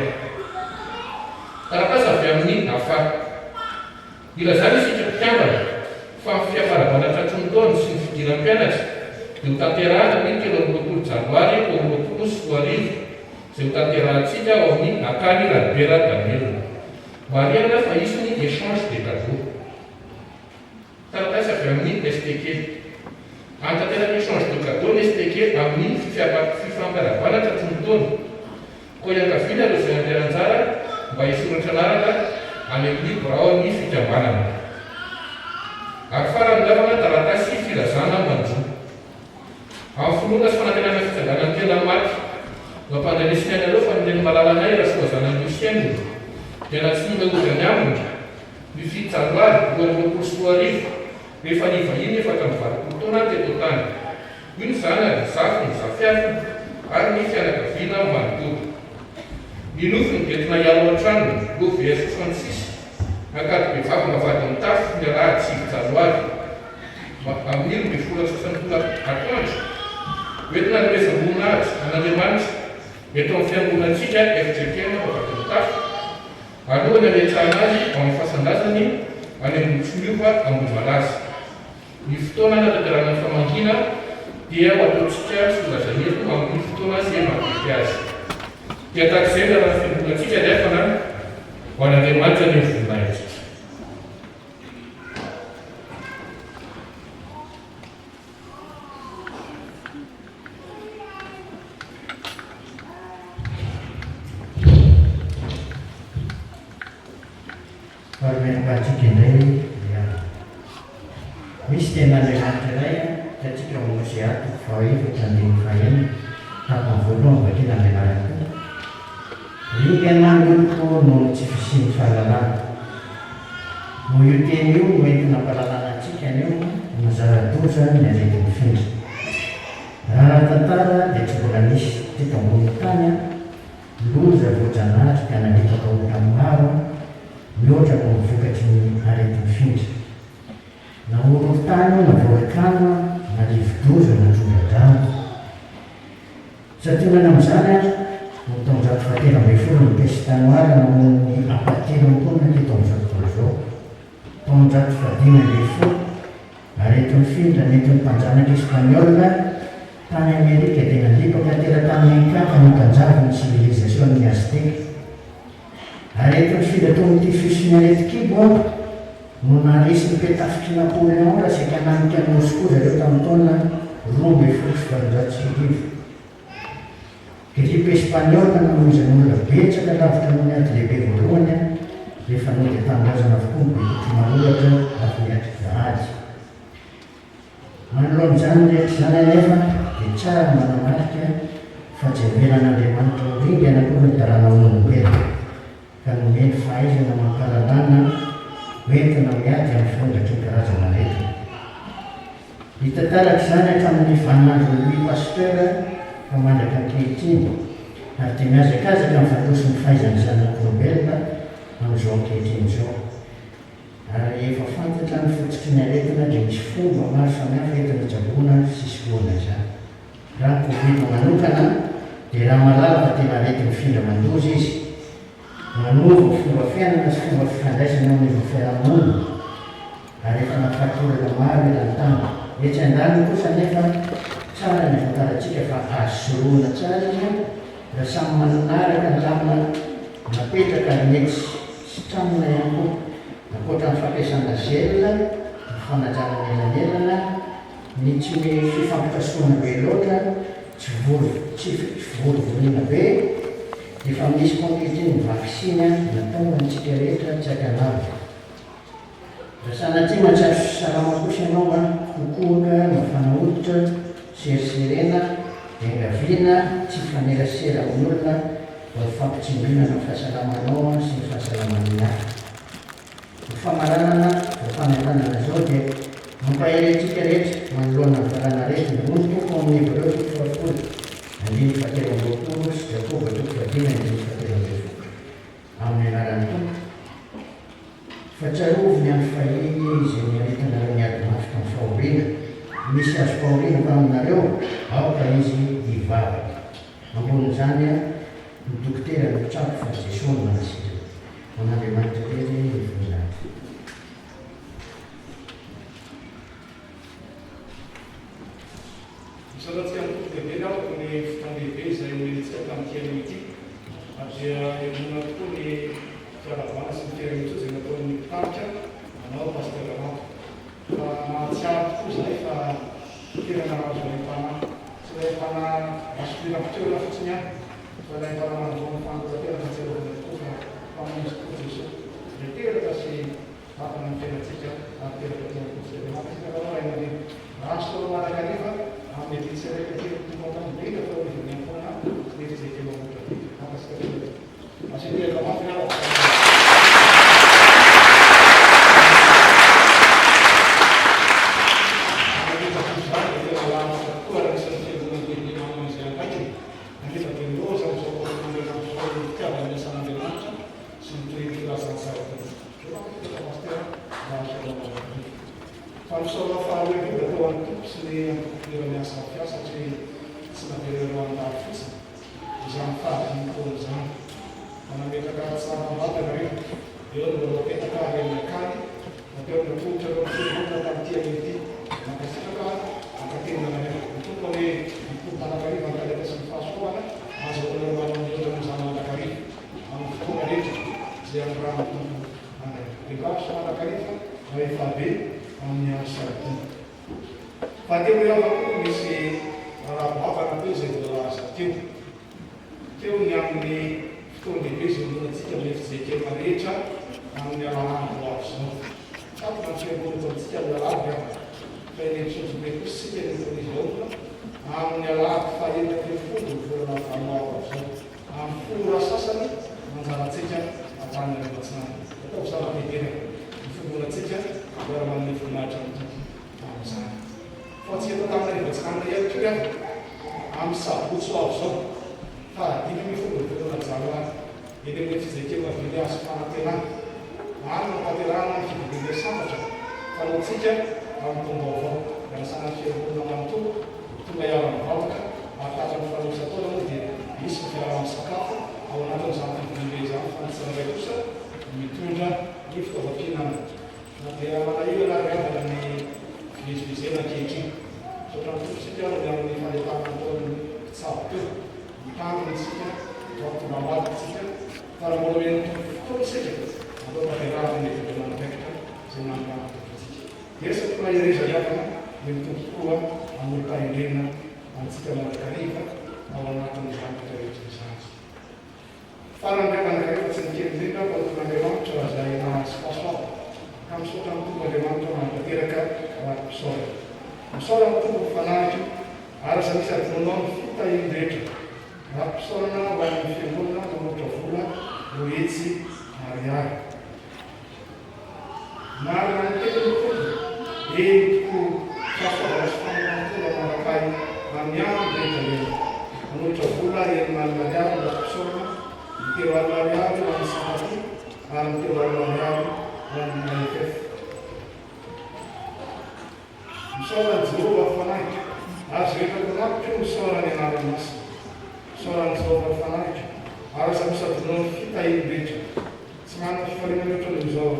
Taratasy avy amin'ny hafa. Ilazana isika mpiambana fa ny fiafarabana tratrony taona sy ny fidiram-pianatra dia ho tanterahana ny 20 janoary 2024 izay ho tanterahantsika ao amin'ny akany Rabera Danielina. Mariana fa izy ny échange de cadeaux. Taratasy avy amin'ny STK. Antanteraka échange de cadeaux ny STK amin'ny fifampiarabana tratrony taona. Koa iankaviana ireo izay anteran-jara mba hisoratra anaraka any amin'ny birao ny fikambanana. Ary farany lavana taratasy filazana manjo. Amin'ny finoana sy fanantenana fitsanganan'ny tena maty mampandanesiny anareo fa nireny malalanay raha soazana Lucienne dia natsiny maodany aminy ny 7 janoary 2024 rehefa nivahiny efa tamin'ny 20 taona teto tany. Io ny zanany zafy ny zafiafy ary ny fianakaviana manontolo. Ny nofiny dia tena hialo an-tranony VS 66 akady behivavy mavady amin'ny tafy ny alahady 7 janoary amin'ny 160 atoandro. Hoentina nomezam-boninahitra an'Andriamanitra eto amin'ny fiangonantsika FJK mavady amin'ny tafy alohany ametrahana azy ao amin'ny fahasandanany any amin'ny Tsimiova Ambohimalaza. Ny fotoana natanterahana famangina dia ho ataontsika solazaniro amin'ny fotoana izay mampety azy. Dia tahak'izay ny raha fiangonantsika nefana ho an'Andriamanitra ny voninahitra. Mengatsika indray misy tena Andriamanitra iray tatsika Mosiaty fahaefatra andiny fahaenina tamin'ny voalohany vakina menaraka rigananoko no tsy fisiny fahalalana. Mo io teny io hoentina ampalalana antsika anio mazara-doza ny aretin'ny findra. Raha tantara dia tsy mbola nisy teto ambony tany loza voajanahary ka nandipaka olona maro mihoatra no mivokatry ny aretin'ny findra. Na oro-tany na volkano na rivo-doza na tonga-drano. Sationana amin'izany no taonjato fahatelo ambin'ny folo ny piasy tanoara namono ny apatelo ampoana teto amin'izao tontolo izao. Taonjato fahadimy ambin'ny folo aretin'ny findra nentin'ny mpanjanaka Espaniola tany Amerika dia nandipaka teratany Inkaka ny mpanjaka ny civilisation-ny Azteka. Aretin'ny findra toy ity fisiony areti-kibo no narisy ny petafitry Napoléon raha saika nanika ny Moscou zareo tamin'ny taona 1270. Gripe Espaniola namonjany olona betsaka lavitra noho ny ady lehibe voalohany rehefa nody tamindrazana avokoa ny bebotry marolatra avy miatry vahady. Manoloan'izany rehetra izany anefa dia tsara manamarika fa jeveran'Andriamanitra ringy anakoa ny darana olombelona ka nomeny fahaizana mankalalana hoentina miady amin'ny vongatry ny karazana rehetra. Hita taraka izany hatramin'ny vaninandro Louis Pasteur ka mandraka ankehitriny ary dia miazakazaka amin'ny vandrosin'ny fahaizany zanak'olombelona amin'izao ankehitriny izao. Ary efa fantatra ny fototsy ny aretina dia misy fomba maro samihafa entina hitsaboana sy soloana izany. Raha ny Covid manokana dia raha malala fa tena aretin'ny findra mandoza izy. Manova fomba fiainana sy fomba fifandraisana amin'ny fiarahamonina ary efa nafatorana maro elan'ny tany. etsy andaliny kosa nefa tsara ny afantarantsika fa azoroana tsara izy ra samy manaraka andamina napetraka mety sy tranona ihany koa nakoatra ny fampiasana zelona ny fanajanana elanelana ny tsy hoe fifampikasoana be loatra tsy vorovorina be efa misy compléteny vaksiny natao antsika rehetra tsy akanavy ra sanatria mahatsaro salama kosa ianao kokoaka mafana hoditra seriserena engaviana tsy fanerasera amin'olona mba fampitsimbinana fahasalamanao sy ny fahasalaman'ny hafa ny famaranana fanantanana zao dia mampaherentsika rehetra manoloana ny varana rehetra ny toko amin'ny Hébreu 12 andiny fahatelo amby roapolo sy Jakoba 2:10 andiny fahatelo amby roapolo amin'ny anaran'ny tompo fahatsiaroviny amin'ny fahiny izay miaritanareo miady mafy tamin'ny fahoriana misy azo fahoriana fa aminareo aoka izy hivavaka ambonin'izany ny dokotera ny trako fa Jesosy no manasika man'Andriamanitra tery nyvoninahitra misalatsika amin'ny tokodehibe aho ny fotoan-dehibe izay mentsika tamin'ity anio ity dia emona tokoa ny fiaravana sy ny fiarenetso izay nataon'ny mpitarika anao pasteranao fa mahatsiaro tokoa zay fa firana razo ny tana tsy ilay tana asopiram-pitoerana fotsiny any fa ilay tana manazony fantatera fatsiarovana tokoa fa manisy tokoa Jesosy dia teraka sy tapana ny fiainatsika ary teraka tiakotsy matsika raha eny raso manakariva amin'ny tsiraiky tokotambega fa ivony fona mety zay kelo amotra makasika asiteraka mafinao Famsolo faharoa io atao amin'ny tompo sy ny ampokira miasa fiasa satria tsy naverero andary fotsiny izany fahadiny taona izany manametaka tsara mbaty ianareo eo no napetaka ary amin'ny akany nateo natongotra reo fivolona tamin'ity an'ity makasitraka akatenina nareo ny tompo hoe mipodalakariva ankaleka sy ny fahasoana azo onareo manamiotra amin'izany mandrakariva amin'ny fotoana rehetra zay amin'ny raha tompo rehefa somalakariva rehefa be amin'ny asarity fa teo hoe avako misy raha-bavana teo izay voalaza teo ny amin'ny fotoan-dehibe izay monatsika mety zay kely marehetra amin'ny alahandro avo zao tsapo nantiabonotantsika amin'ny alahady a fa enetsozobe kosa sika nefanizy aona amin'ny alahady fahenina folo volana valoavo avo zao amin'ny folo raha sasany manjaratsika atany revatsinany atao zava-dehibe ny folonatsika bara manome voninahitra amin'izany fa tsy eto tamin'ny revatsinana ihany ko ihany amin'ny sabotso avo zao fa dimy folo volana janoary eny amin'ny fizakely mavily azo fanatenana any mampaterana ny fividile sambatra fa notsika amin'ny tombo avao miarasana ny fiavolona manontolo tonga iala mivavaka ahatatra ny fanosataona moa dia misy ny fiara amin'ny sakafo ao anatin'izany fividile zany fa nitsaray kosa mitondra ny fitaovam-pihinana dia manahio anareo ny vizivizena ankehitriny sotrantosika ny amin'ny fahetana ataony tsabo teo mitandrony isika toatonambaditsika fara mbola hoe fotoana sika atao taterahany ny vidonana raikitra zay nampanatsika esa toa ireza iavana ny mitombo koa amin'ny tahirena antsika manakariva ao anatin'ny zanitra rehetra izany farandraiky anakariva tsy nikely indrindra fa ton'Andriamanitra zay nahazo fahasoava kamisotra amin'ny tombo Andriamanitra manampanteraka anaty misaora misaora amin'ny tombo fanahitra ary sa misy adinonao ny fitahiny rehetra raha mpisaorana mba ny fiangonana mamotra vola ho etsy ariary marina ny teny ny tombo entiko fahasoavana sy famorantola manakay amin'ny andro rehetra reny mamotra vola erin'almariary mba mpisaorana mitero almariary ho an'ny sympatie ary mitero almariary amin'ny AFF misaorany Jehovah fanahitra azo rehetrakonapitra misaorany anarany masina misaorany Jehovah fanahitra ary sa misadinao fitahiny rehetra tsy manana fifarinana rehetra amin'izao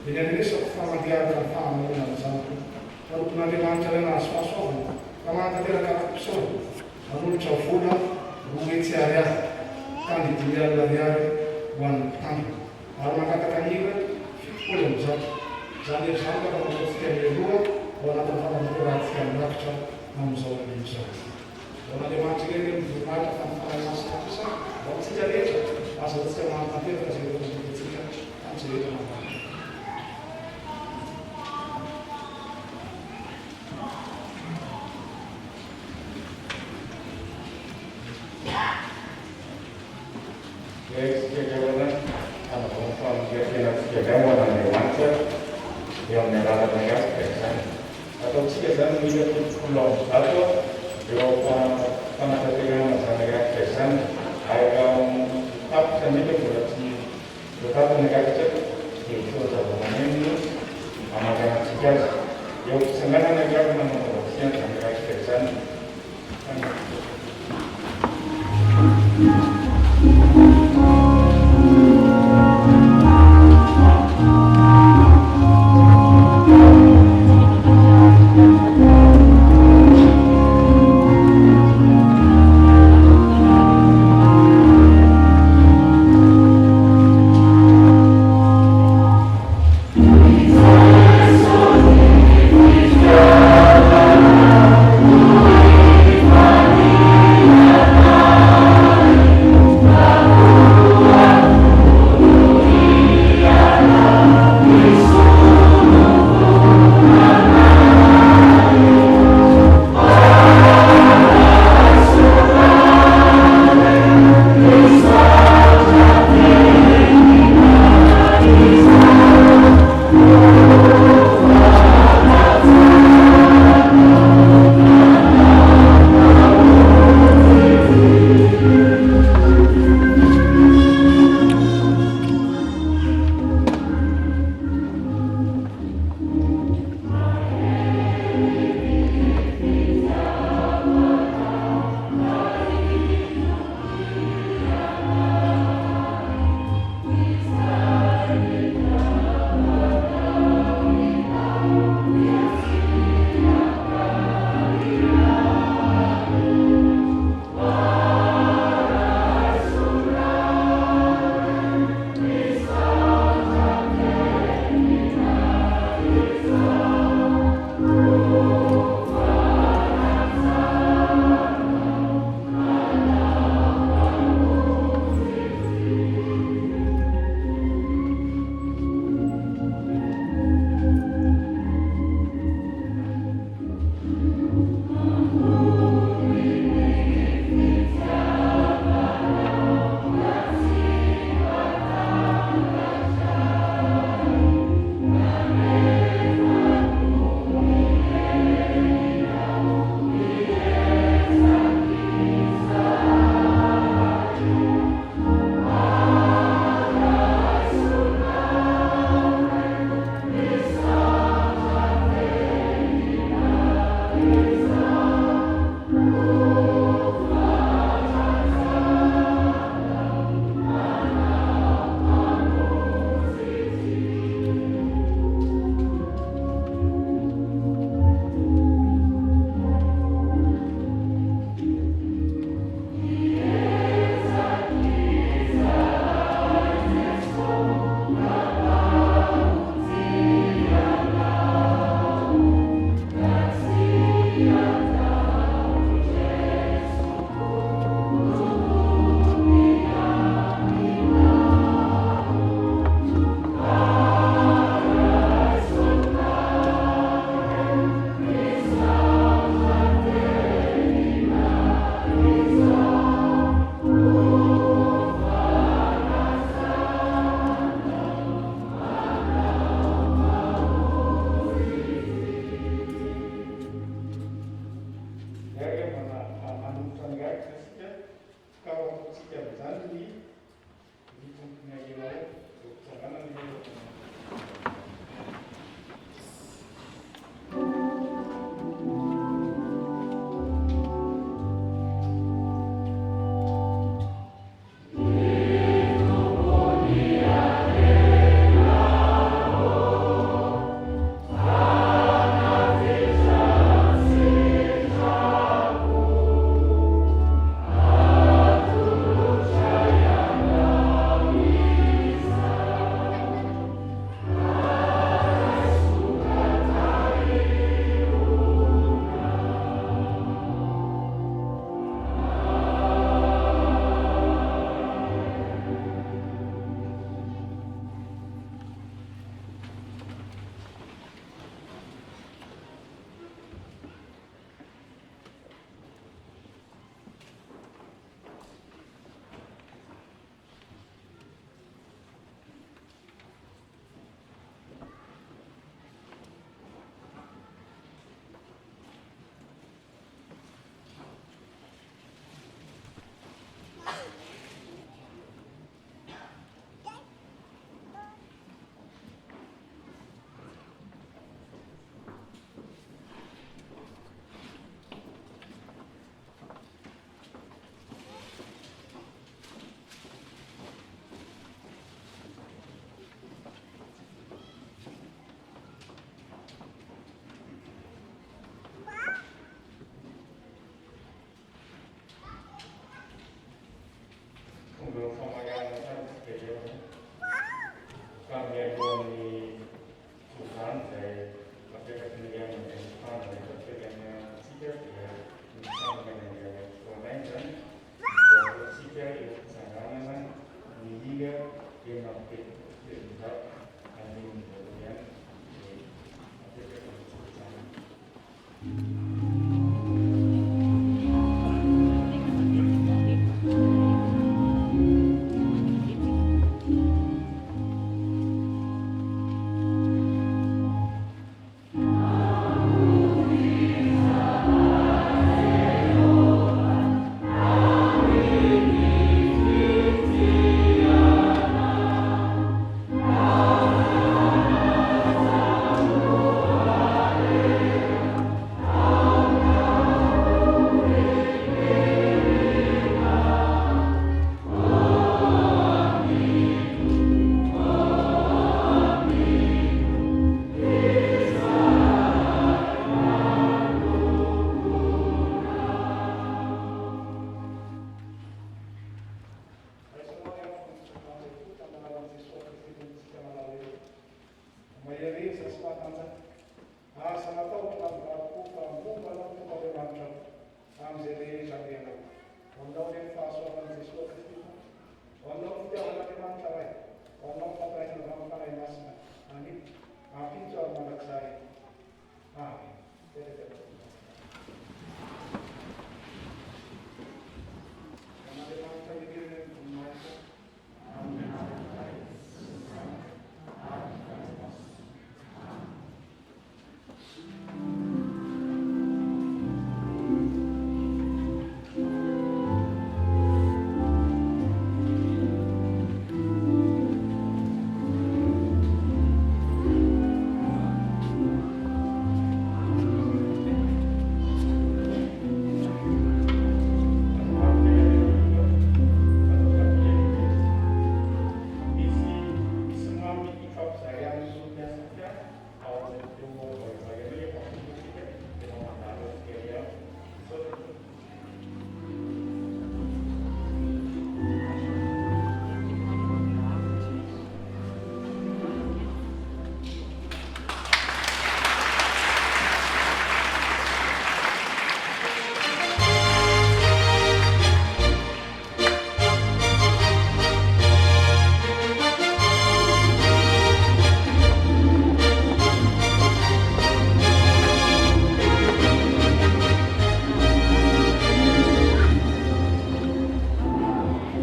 dia ny anesako famandiaraka ny fahamarina amin'izany tompon'Andriamanitra ilay nahazo fahasoavana ka manatanteraka episode manolotra vola roa etsy ariary kandi 10,000 ariary ho an'ny mpitandrina ary mankataka hira fitopolo amin'izany zany ery zany ka fanatsika mialoha ao anatin'ny fanamatoratsika mirakitra amin'izao amin'izao N'Andriamanitra ireny mivorinahitra fanafanamasina kosa ao antsika rehetra azatsika manatanteraka zay rehetratsika amin'izay rehetra manana ataontsika zany mila tolotolo zato eo fanatanterana zany rakitra zany araka tapitra mila vola tsy tapiny rakitra dia fozavamaneno amaganantsika azy eo fisanganana gravo manavatsiany zany rakitra zany sy matanjaka asa nataoko namivadikofa momba anao tongaandriamanitra amin'izay rehetra ambenao hoanao ny fahasoavan'i Jesosy Kristy hoanao fitiavan'andriamanitra ray hoanao fampiraisana vampanahy masina amin ampitso ary mandrakizay amen.